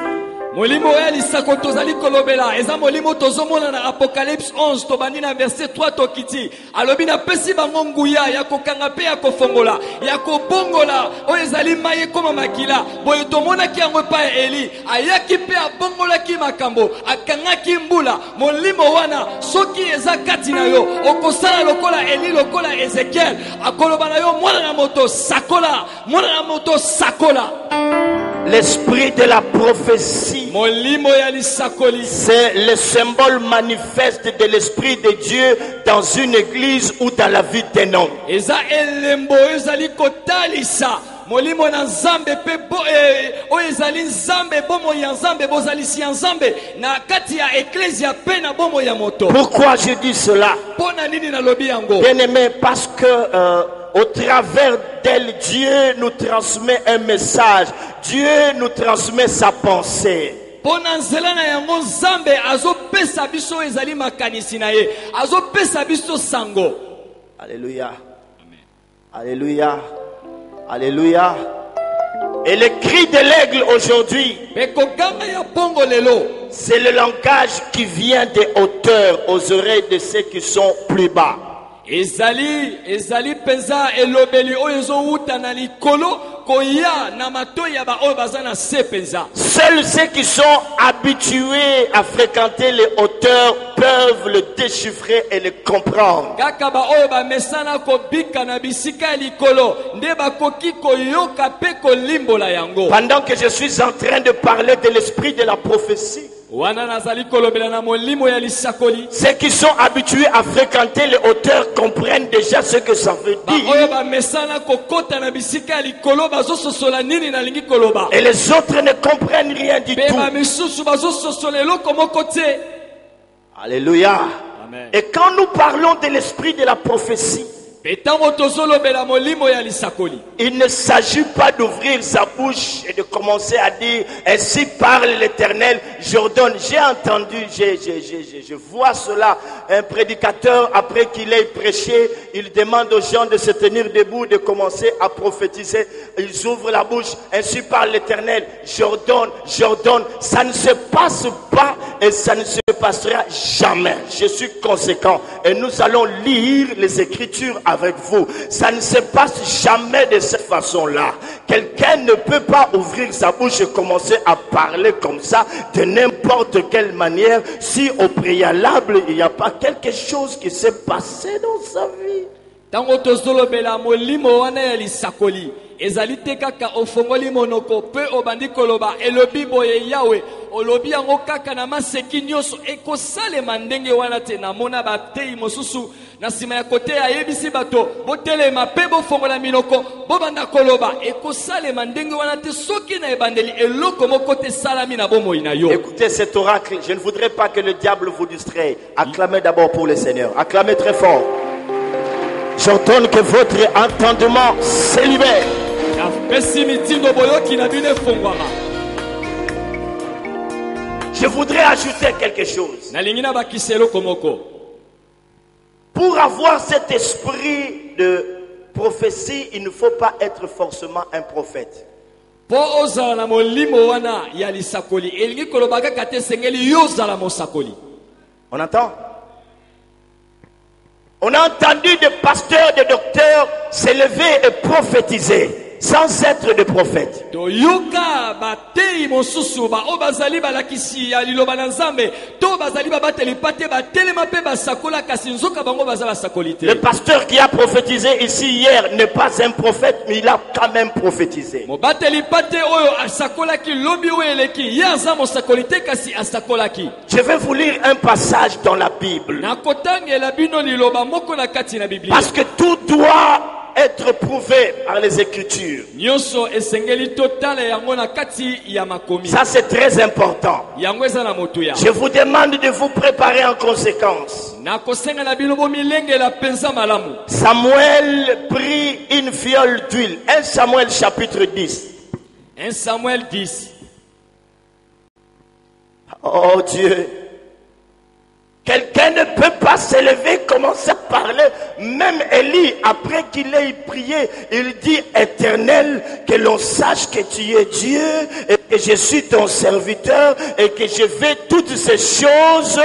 Molimo ya lisako tozali kolobela eza molimo tozomona na Apocalypse 11 tobandi na verset 3 tokiti alobi na pesi bango nguya ya kokanga pe ya kofongola ya kobongola oyo ezali maye koma makila boye tomonaki yango pa Eli ayaki pe abongolaki makambo akangaki mbula molimo wana soki eza kati na yo okosala lokola Eli lokola Ezekiel akoloba na yo mwana na moto sakola mwana na moto sakola. L'esprit de la prophétie, c'est le symbole manifeste de l'esprit de Dieu dans une église ou dans la vie d'un homme. Molimo na nzambe pe o ezali nzambe bomo ya nzambe bozalisi ya nzambe na kati ya ecclesia pe na bomo ya moto. Pourquoi je dis cela? Pona nini na lobi yango? Bien aimé, parce que au travers d'elle, Dieu nous transmet un message. Dieu nous transmet sa pensée. Pona nzela na yango nzambe azopesa biso ezali makanisi na ye azopesa biso sango. Alléluia. Amen. Alléluia. Alléluia. Et le cri de l'aigle aujourd'hui, c'est le langage qui vient des hauteurs aux oreilles de ceux qui sont plus bas. Ezali penza elobeli oyezo uta na likolo koya na matoya ba oyo bazana se penza. Seuls ceux qui sont habitués à fréquenter les hauteurs peuvent le déchiffrer et le comprendre. Kaka ba oyo ba mesana ko bika na bisika likolo nde ba koki koyoka pe ko limbola yango. Pendant que je suis en train de parler de l'esprit de la prophétie, ceux qui sont habitués à fréquenter les hauteurs comprennent déjà ce que ça veut dire. Et les autres ne comprennent rien du tout. Alléluia. Amen. Et quand nous parlons de l'esprit de la prophétie, il ne s'agit pas d'ouvrir sa bouche et de commencer à dire ainsi parle l'Éternel, j'ordonne. J'ai entendu, je vois cela. Un prédicateur, après qu'il ait prêché, il demande aux gens de se tenir debout, de commencer à prophétiser. Ils ouvrent la bouche, ainsi parle l'Éternel, j'ordonne, j'ordonne. Ça ne se passe pas et ça ne se passera jamais. Je suis conséquent et nous allons lire les Écritures avec vous. Ça ne se passe jamais de cette façon-là. Quelqu'un ne peut pas ouvrir sa bouche et commencer à parler comme ça de n'importe quelle manière si au préalable il n'y a pas quelque chose qui s'est passé dans sa vie. Ezalite kaka ofongoli monoko pe obandi koloba elobi boye yawe olobi yango kaka na maseki nyoso ekosale mandenge wana te na mona batei mosusu na sima ya kote ya yebisi bato botelema pe bofongola minoko bobanda koloba ekosale mandenge wana te soki na ebandeli eloko moko te salami na bomoi na yo. Écoutez cet oracle, je ne voudrais pas que le diable vous distraie. Acclamez d'abord pour le Seigneur. Acclamez très fort. J'entends que votre entendement se libère. Je voudrais ajouter quelque chose. Pour avoir cet esprit de prophétie, il ne faut pas être forcément un prophète. On entend? On a entendu des pasteurs, des docteurs s'élever et prophétiser sans être des prophètes. Le pasteur qui a prophétisé ici hier n'est pas un prophète, mais il a quand même prophétisé. Je vais vous lire un passage dans la Bible. Parce que tout doit être prouvé par les Écritures. Ça c'est très important. Je vous demande de vous préparer en conséquence. Samuel prit une fiole d'huile. 1 Samuel chapitre 10. 1 Samuel 10. Oh Dieu. Quelqu'un ne peut pas s'élever, commencer à parler. Même Élie, après qu'il ait prié, il dit Éternel, que l'on sache que tu es Dieu et que je suis ton serviteur et que je fais toutes ces choses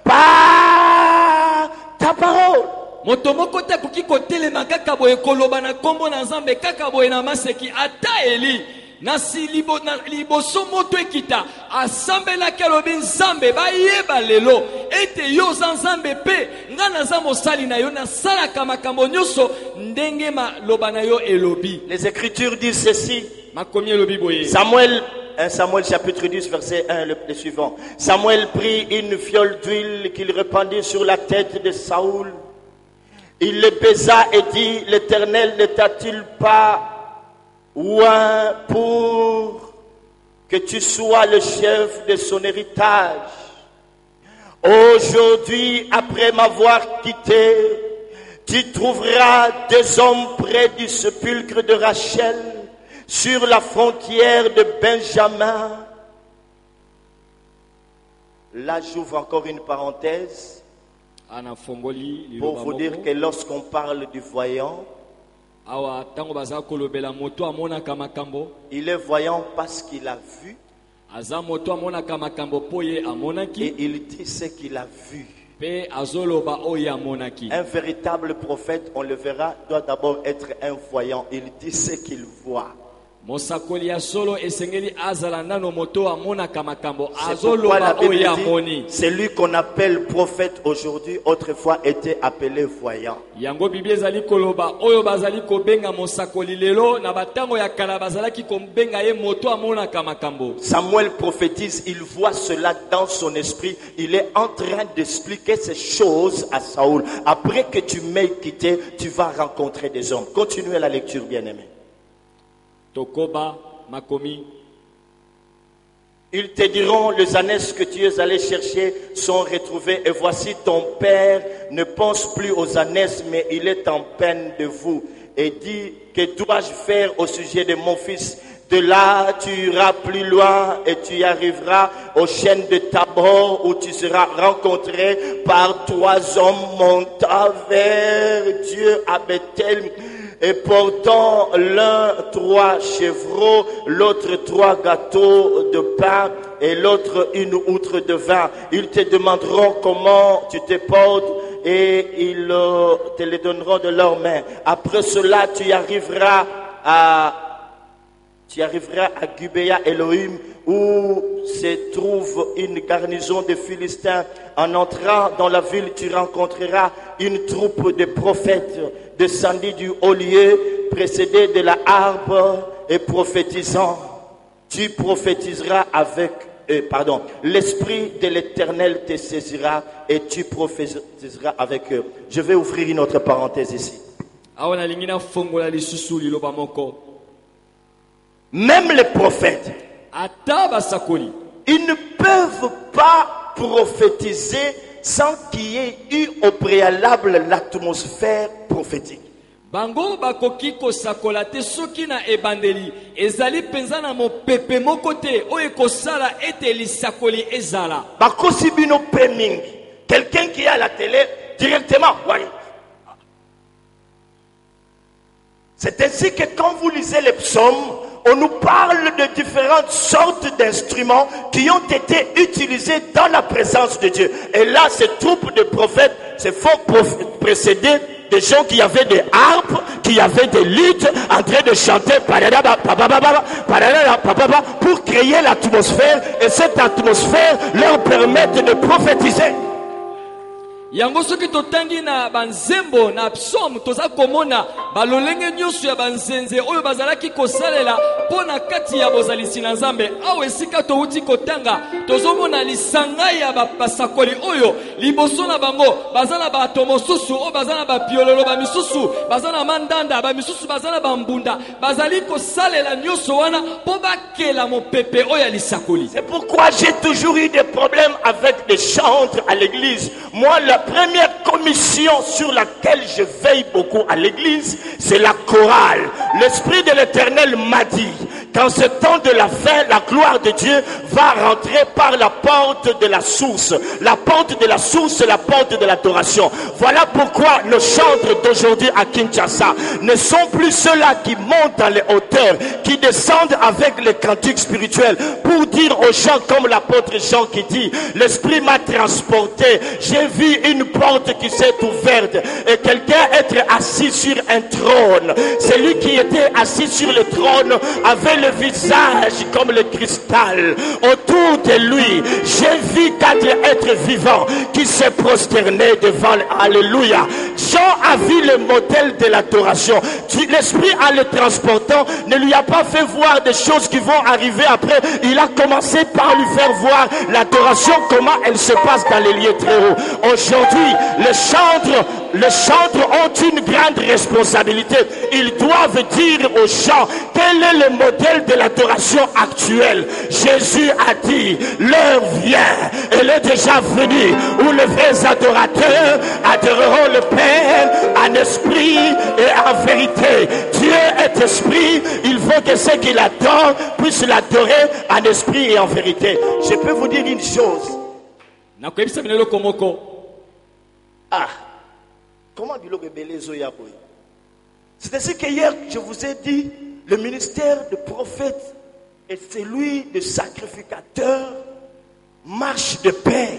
par ta parole. moto moko te akoki kotelema kaka boye koloba na kombo na nzambe kaka boye na maseki ata eli nasi liboso moto ekita asambelaki alobi nzambe bayeba lelo ete yo oza nzambe mpe nga naza mosali na yo nasalaka makambo nyonso ndenge maloba na yo elobi. Les Écritures disent ceci. Makomi elobi boye. Samuel 1 Samuel chapitre 10 verset 1 le suivant. Samuel prit une fiole d'huile qu'il répandit sur la tête de Saoul. Il le baisa et dit, l'Éternel ne t'a-t-il pas oint pour que tu sois le chef de son héritage? Aujourd'hui, après m'avoir quitté, tu trouveras 2 hommes près du sépulcre de Rachel, sur la frontière de Benjamin. Là, j'ouvre encore une parenthèse pour vous dire que lorsqu'on parle du voyant, il est voyant parce qu'il a vu et il dit ce qu'il a vu. Un véritable prophète, on le verra, doit d'abord être un voyant. Il dit ce qu'il voit. C'est pourquoi la Bible dit, celui qu'on appelle prophète aujourd'hui, autrefois était appelé voyant. Samuel prophétise, il voit cela dans son esprit. Il est en train d'expliquer ces choses à Saoul. Après que tu m'aies quitté, tu vas rencontrer des hommes. Continuez la lecture, bien-aimé. Ils te diront, les ânesses que tu es allé chercher sont retrouvées, et voici ton père ne pense plus aux ânesses, mais il est en peine de vous. Et dit, que dois-je faire au sujet de mon fils? De là, tu iras plus loin et tu arriveras aux chaînes de Tabor, où tu seras rencontré par 3 hommes montant vers Dieu à Bethel, et portant l'un 3 chevreaux, l'autre 3 gâteaux de pain et l'autre une outre de vin. Ils te demanderont comment tu te portes et ils te les donneront de leurs mains. Après cela, tu arriveras à Gubea Elohim, où se trouve une garnison de Philistins. En entrant dans la ville, tu rencontreras une troupe de prophètes descendus du haut lieu, précédés de la harpe et prophétisant. Tu prophétiseras avec eux. L'esprit de l'Éternel te saisira et tu prophétiseras avec eux. Je vais ouvrir une autre parenthèse ici. Même les prophètes, ils ne peuvent pas prophétiser sans qu'il y ait eu au préalable l'atmosphère prophétique. Bango bakoki kosakola te soki na ebandeli ezali penza na mopepe moko te oyo ekosala ete lisakoli ezala. Bakosi bino pe mingi. Quelqu'un qui est à la télé directement, ouais. C'est ainsi que quand vous lisez les psaumes, on nous parle de différentes sortes d'instruments qui ont été utilisés dans la présence de Dieu. Et là, cette troupe de prophètes se font précéder des gens qui avaient des harpes, qui avaient des luttes, en train de chanter pour créer l'atmosphère. Et cette atmosphère leur permet de prophétiser. Yango soki totangi na banzembo na psaume toza komona balolenge nyonso ya banzenze oyo bazalaki kosalela pona kati ya bozalisi na Nzambe awe esika touti kotanga tozomona lisanga ya basakoli oyo liboso na bango bazana bato mosusu oyo bazana bapiololo bamisusu bazana mandanda bamisusu bazana bambunda bazali kosalela nyonso wana po bakela mopepe oyo ya lisakoli. C'est pourquoi j'ai toujours eu des problèmes avec des chantres à l'église. Moi, la première commission sur laquelle je veille beaucoup à l'église, c'est la chorale. L'Esprit de l'Éternel m'a dit qu'en ce temps de la fin, la gloire de Dieu va rentrer par la porte de la source. La porte de la source, c'est la porte de l'adoration. Voilà pourquoi nos chantres d'aujourd'hui à Kinshasa ne sont plus ceux-là qui montent dans les hauteurs, qui descendent avec les cantiques spirituels pour dire aux gens, comme l'apôtre Jean qui dit, l'Esprit m'a transporté, j'ai vu une porte qui s'est ouverte et quelqu'un être assis sur un trône. Celui qui était assis sur le trône avait le visage comme le cristal. Autour de lui, j'ai vu 4 êtres vivants qui se prosternaient devant. Alléluia. Jean a vu le modèle de l'adoration. L'Esprit, en le transportant, ne lui a pas fait voir des choses qui vont arriver après. Il a commencé par lui faire voir l'adoration, comment elle se passe dans les lieux très hauts. Aujourd'hui, les chantres ont une grande responsabilité. Ils doivent dire aux gens quel est le modèle de l'adoration actuelle. Jésus a dit, l'heure vient, elle est déjà venue, où les vrais adorateurs adoreront le Père en esprit et en vérité. Dieu est esprit, il faut que ceux qui l'adorent puissent l'adorer en esprit et en vérité. Je peux vous dire une chose. Ah, comment dire le rebelle Zoyaboy? C'est ainsi que hier, je vous ai dit, le ministère de prophète et celui de sacrificateur marche de pair.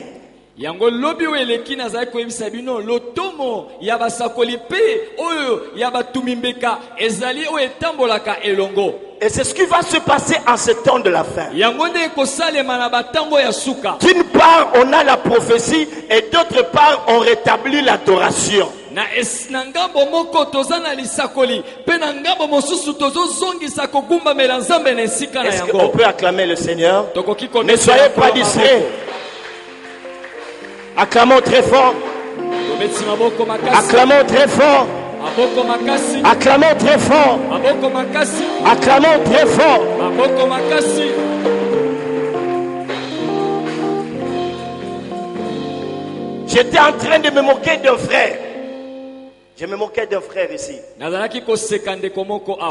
Yango lobi weleki nazali koyebisa bino lotomo ya basakoli pe oyo ya batumimbeka ezali oyo etambolaka elongo. Et c'est ce qui va se passer en ce temps de la fin. D'une part, on a la prophétie et d'autre part, on rétablit l'adoration. Est-ce qu'on peut acclamer le Seigneur? Ne soyez pas distraits. Acclamons très fort. Acclamons très fort. Acclamons très fort. Acclamons très fort. J'étais en train de me moquer d'un frère. Je me moquais d'un frère ici.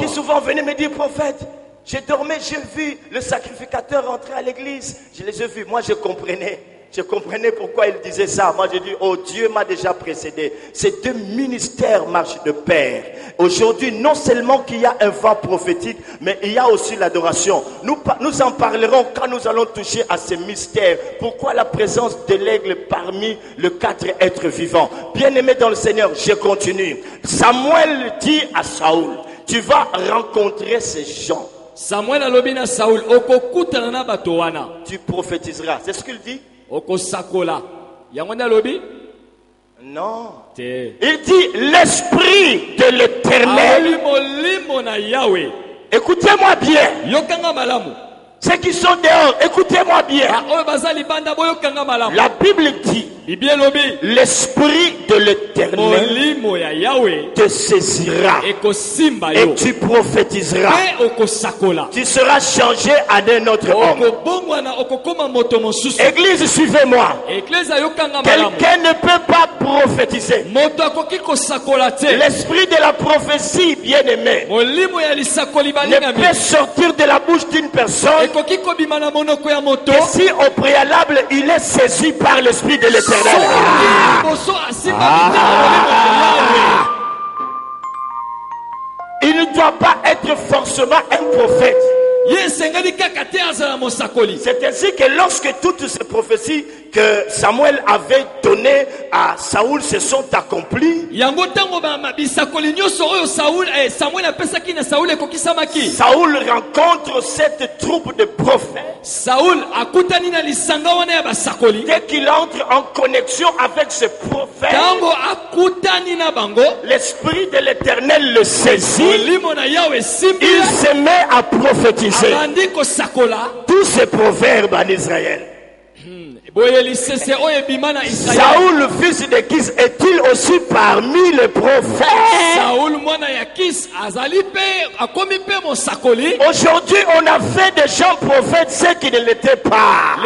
Qui souvent venait me dire, prophète, j'ai dormi, j'ai vu le sacrificateur rentrer à l'église. Je les ai vus, moi je comprenais. Je comprenais pourquoi il disait ça. Moi, j'ai dit, oh, Dieu m'a déjà précédé. Ces deux ministères marchent de pair. Aujourd'hui, non seulement qu'il y a un vent prophétique, mais il y a aussi l'adoration. Nous en parlerons quand nous allons toucher à ces mystères. Pourquoi la présence de l'aigle parmi les 4 êtres vivants? Bien-aimé dans le Seigneur, je continue. Samuel dit à Saoul, tu vas rencontrer ces gens. Samuel alobina Saoul, okokutana batowana. Tu prophétiseras. C'est ce qu'il dit? Okosakola. Yangona lobi? Non. Il dit l'esprit de l'Éternel. Écoutez-moi bien. Yokanga malamu. Ceux qui sont dehors, écoutez-moi bien. La Bible dit l'esprit de l'Éternel te saisira et tu prophétiseras. Tu seras changé en un autre homme. Église, suivez-moi. Quelqu'un ne peut pas prophétiser. L'esprit de la prophétie, bien-aimé, ne peut sortir de la bouche d'une personne que si au préalable il est saisi par l'esprit de l'Éternel. Il ne doit pas être forcément un prophète. C'est ainsi que lorsque toutes ces prophéties que Samuel avait données à Saoul se sont accomplies, Saoul rencontre cette troupe de prophètes. Dès qu'il entre en connexion avec ce prophète, l'esprit de l'Éternel le saisit. Il se met à prophétiser. Tous ces proverbes en Israël. Saoul, fils de Kis, est-il aussi parmi les prophètes? Aujourd'hui, on a fait des gens prophètes ceux qui ne l'étaient pas.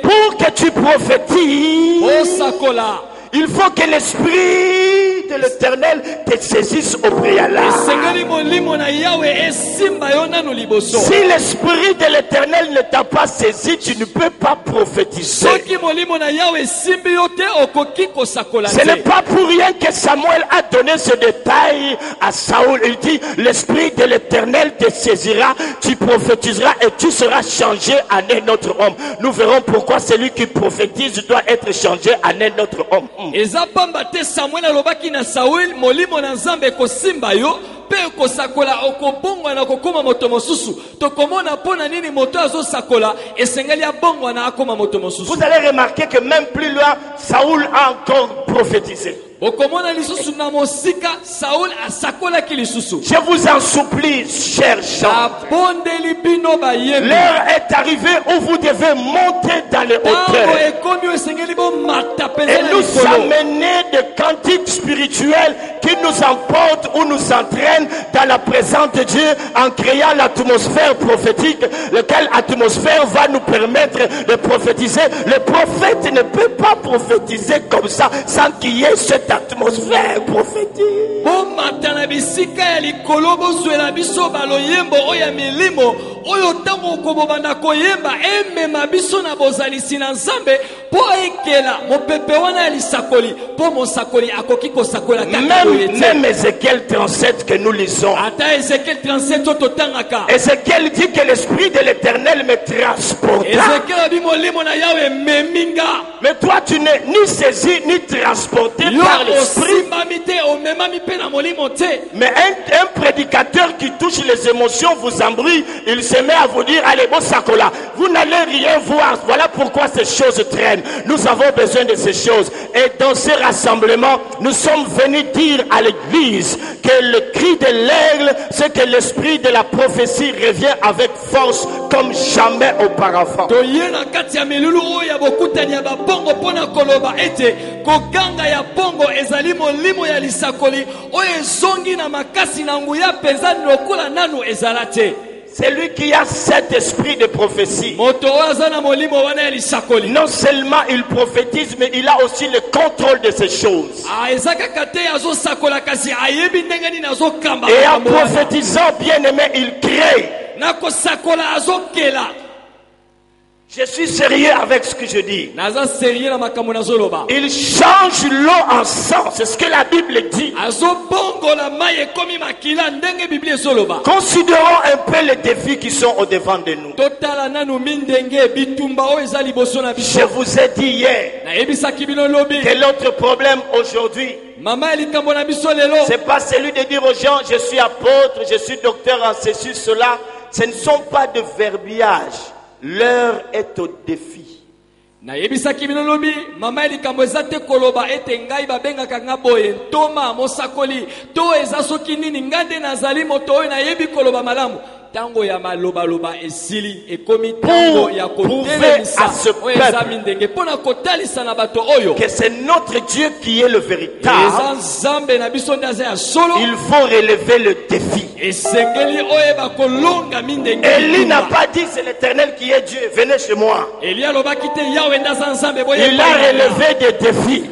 Pour que tu prophétises, Il faut que l'esprit de l'Éternel te saisisse au préalable. Si l'esprit de l'Éternel ne t'a pas saisi, tu ne peux pas prophétiser. Ce n'est pas pour rien que Samuel a donné ce détail à Saoul. Il dit, l'esprit de l'Éternel te saisira, tu prophétiseras et tu seras changé en un autre homme. Nous verrons pourquoi celui qui prophétise doit être changé en un autre homme. Samuel alobaki na Saul molimo na Nzambe kosimba yo pe kosakola okobongwa na kokoma moto mosusu tokomona pona nini moto azosakola esengeli abongwa na akoma moto mosusu. Vous allez remarquer que même plus loin Saoul a encore prophétisé. Je vous en supplie, chers gens. L'heure est arrivée où vous devez monter dans les hauteurs et nous amener des cantiques spirituels qui nous emportent ou nous entraînent dans la présence de Dieu en créant l'atmosphère prophétique, laquelle atmosphère va nous permettre de prophétiser. Le prophète ne peut pas prophétiser comme ça sans qu'il y ait cette atmosphère prophétique. Même Ézéchiel 37 que nous lisons. Ézéchiel dit que l'esprit de l'Éternel me transportera. Mais toi tu n'es ni saisi ni transporté par l'esprit. Mais un prédicateur qui touche les émotions vous embrouille. Il se met à vous dire, allez, bon sacola, vous n'allez rien voir. Voilà pourquoi ces choses traînent. Nous avons besoin de ces choses. Et dans ces rassemblements, nous sommes venus dire à l'église que le cri de l'aigle, c'est que l'esprit de la prophétie revient avec force comme jamais auparavant. C'est lui qui a cet esprit de prophétie. Non seulement il prophétise, mais il a aussi le contrôle de ces choses. Et en prophétisant, bien aimé, il crée. Je suis sérieux avec ce que je dis. Il change l'eau en sang. C'est ce que la Bible dit. Considérons un peu les défis qui sont au devant de nous. Je vous ai dit hier que l'autre problème aujourd'hui, c'est pas celui de dire aux gens, je suis apôtre, je suis docteur en ceci, cela. Ce ne sont pas de verbiage. L'heure est au défi. Pour prouver à ce peuple que c'est notre Dieu qui est le véritable, il faut relever le défi. Élie n'a pas dit c'est l'Éternel qui est Dieu, venez chez moi. Il a relevé des défis.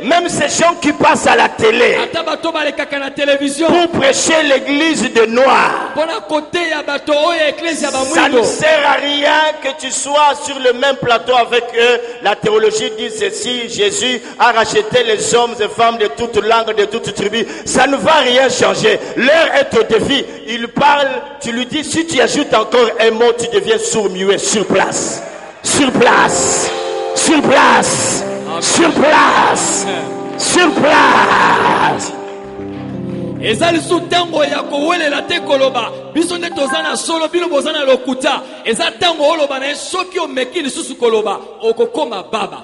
Même ces gens qui passent à la télé pour prêcher l'église de noir, ça ne sert à rien que tu sois sur le même plateau avec eux. La théologie dit ceci: Jésus a racheté les hommes et femmes de toutes langues, de toutes tribus. Ça ne va rien changer. L'heure est au défi. Il parle, tu lui dis, si tu ajoutes encore un mot, tu deviens sourd-muet sur place. Sur place. Sur place. Sur place. Sur place. ezali sutango ya kowelela te koloba biso nde tozana solo bino bozana lokuta eza tango oloba na soki omeki lisusu koloba okokoma baba.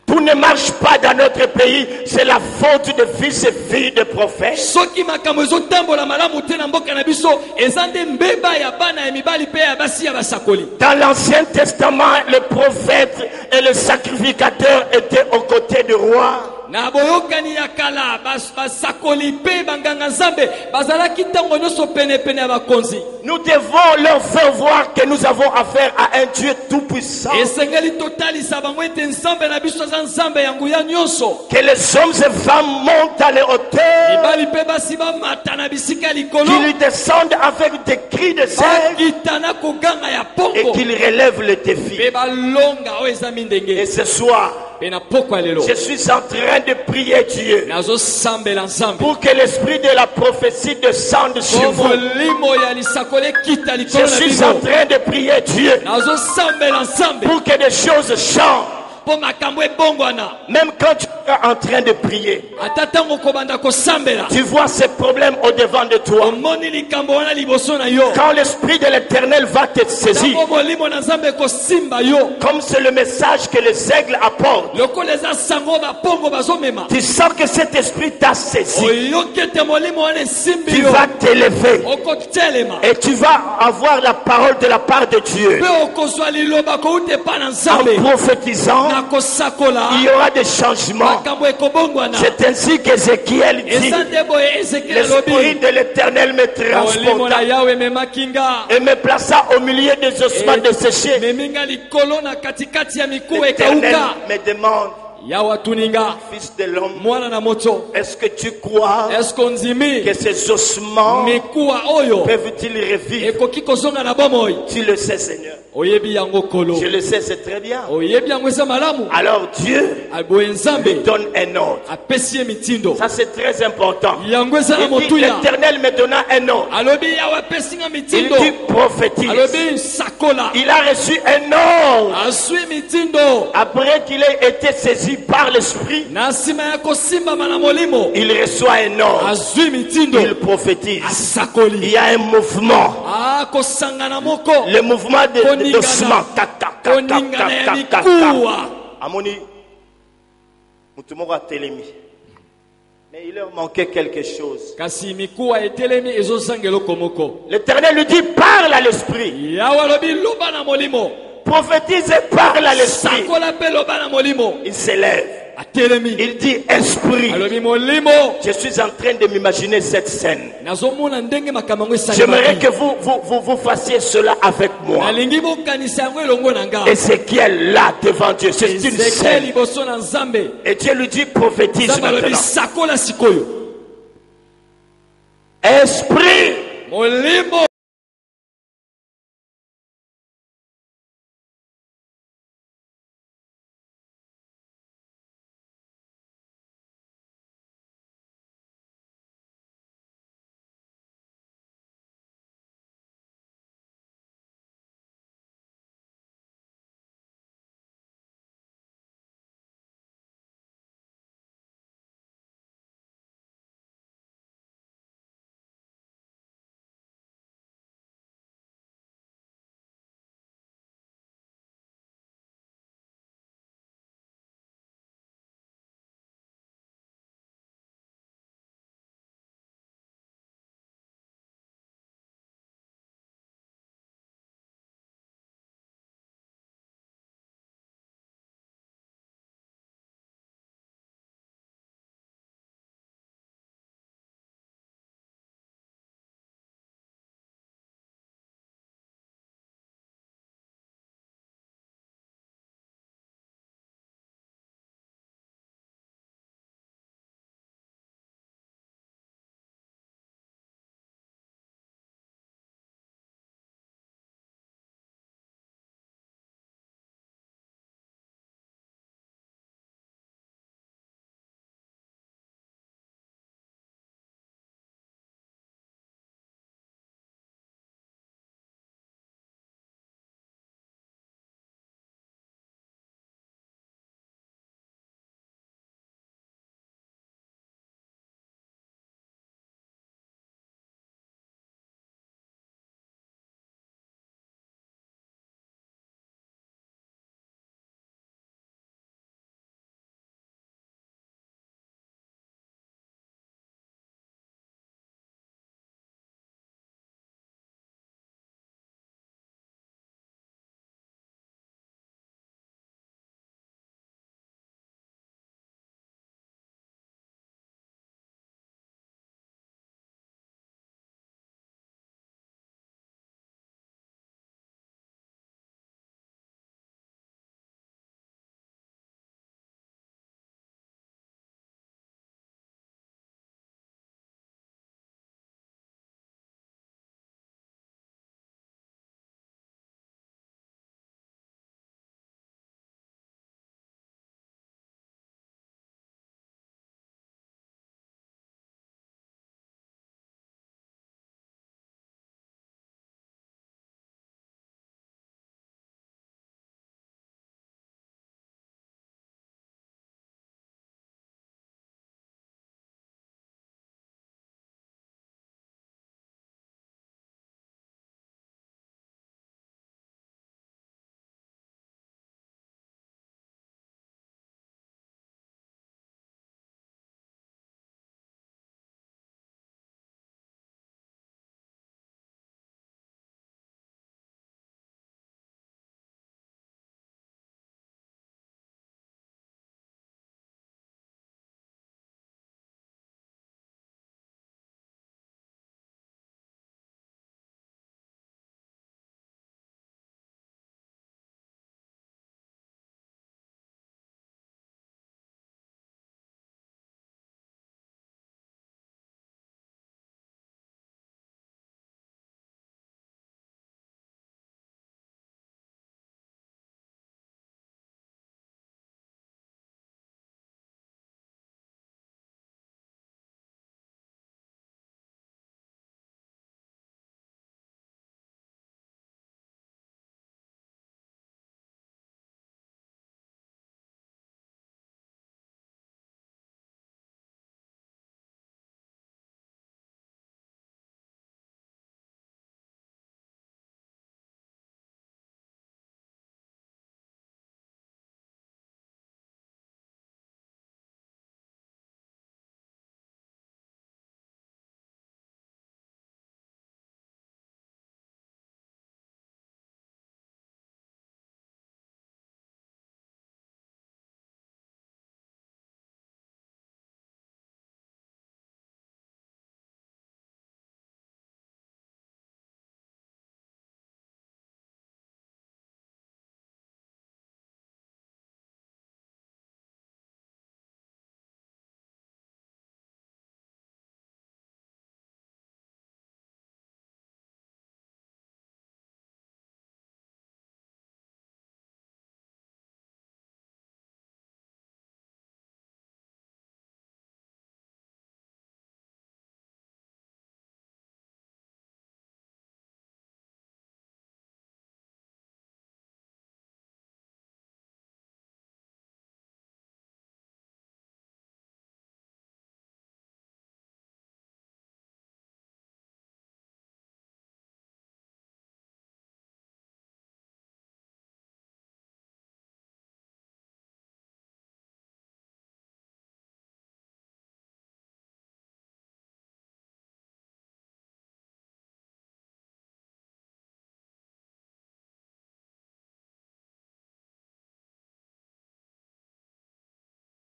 Tout ne marche pas dans notre pays, c'est la faute de fils et filles de prophètes. Soki makambo ezotambola malamu te na mboka na biso eza nde mbeba ya bana ya mibali pe ya basi ya basakoli. Dans l'Ancien Testament, le prophète et le sacrificateur étaient aux côtés du roi. na boyokani ya kala basakoli pe banganga nzambe bazalaki ntango nyonso penepene ya bakonzi. Nous devons leur faire voir que nous avons affaire à un Dieu tout-puissant. esengeli totalisa bango ete nzambe na biso aza nzambe ya nguya nyonso. Que les hommes et femmes montent à les hauteurs, mibali mpe basi bamata na bisika ya likolo qu'ils descendent avec des cris de zèle bakita na koganga ya et pongo qu'ils relèvent le défi. mpe balonga oyo eza Et mindenge. ce soir, mpe na poko ya lelo je suis en train de prier Dieu nazosambela nzambe pour que l'esprit de la prophétie descende sur po vous. molimo ya lisakoli ekita Je likolo na suis en bino. train de prier Dieu nazosambela nzambe pour que des choses changent. po makambo ebongwana. Même quand tu es en train de prier, ata ntango kobanda kosambela tu vois ces problèmes au devant de toi. omoni likambo wana liboso na yo. Quand l'esprit de l'Éternel va te saisir, ntango molimo na nzambe ekosimba yo comme c'est le message que les aigles apportent, lokola eza sango bapongo bazomema tu sens que cet esprit t'a saisi. oyoki ete molimo wana esimbi Tu yo vas t'élever okotelema et tu vas avoir la parole de la part de Dieu. mpe okozwa liloba kouta epa na En nzambe prophétisant, na kosakola il y aura des changements. makambo ekobongwana. C'est ainsi qu'Ézéchiel dit, eza nde boye ezekiel l'esprit alobi de l'Éternel me molimo na transporta yawe ememaki nga et me plaça au milieu des ossements desséchés. meminga likolo na katikati ya mikuwa L'Éternel ekauka. me demande, yawe atuninga fils de l'homme, mwana na moto est-ce que tu crois eske ondimi que ces ossements mikuwa oyo peuvent-ils revivre? ekoki kozonga na bomoi? Tu le sais, Seigneur. oyebi yango kolo, Je le sais, c'est très bien. oyebi yango eza malamu. Alors Dieu boye nzambe donne un ordre. apesi ye mitindo Ça, c'est très important. yango eza na Il dit, motuya. l'Éternel me donna un ordre. alobi yawe apesi nga Il mitindo dit prophétise. alobi sakola Il a reçu un ordre. azwi mitindo. Après qu'il ait été saisi par l'Esprit, na nsima ya kosimbama na molimo il reçoit un ordre. azwi mitindo Il prophétise. Il asakoli y a un mouvement. akosangana moko Le mouvement de d'ossements. Tac, tac, tac, tac, koningana ya tac, tac, tac. mikuwa. Amoni, mutumoko a telemi. Mais il leur manquait quelque chose. kasi mikuwa etelemi ezozanga eloko moko. L'Éternel lui dit, parle à l'Esprit. yawe alobi loba na molimo Prophétise et parle à l'Esprit. sakola mpe loba na molimo. Il s'élève. atelemi Il dit, Esprit. alobi molimo. Je suis en train de m'imaginer cette scène. nazomona ndenge makambo yango J'aimerais que esalemaki. vous fassiez cela avec moi. nalingi bokanisa yango elongo na nga. Ézéchiel là devant Dieu, c'est une ezekiel scène. liboso na nzambe. Et Dieu lui dit, prophétise nzambe alobi maintenant. sakola sikoyo Esprit, molimo.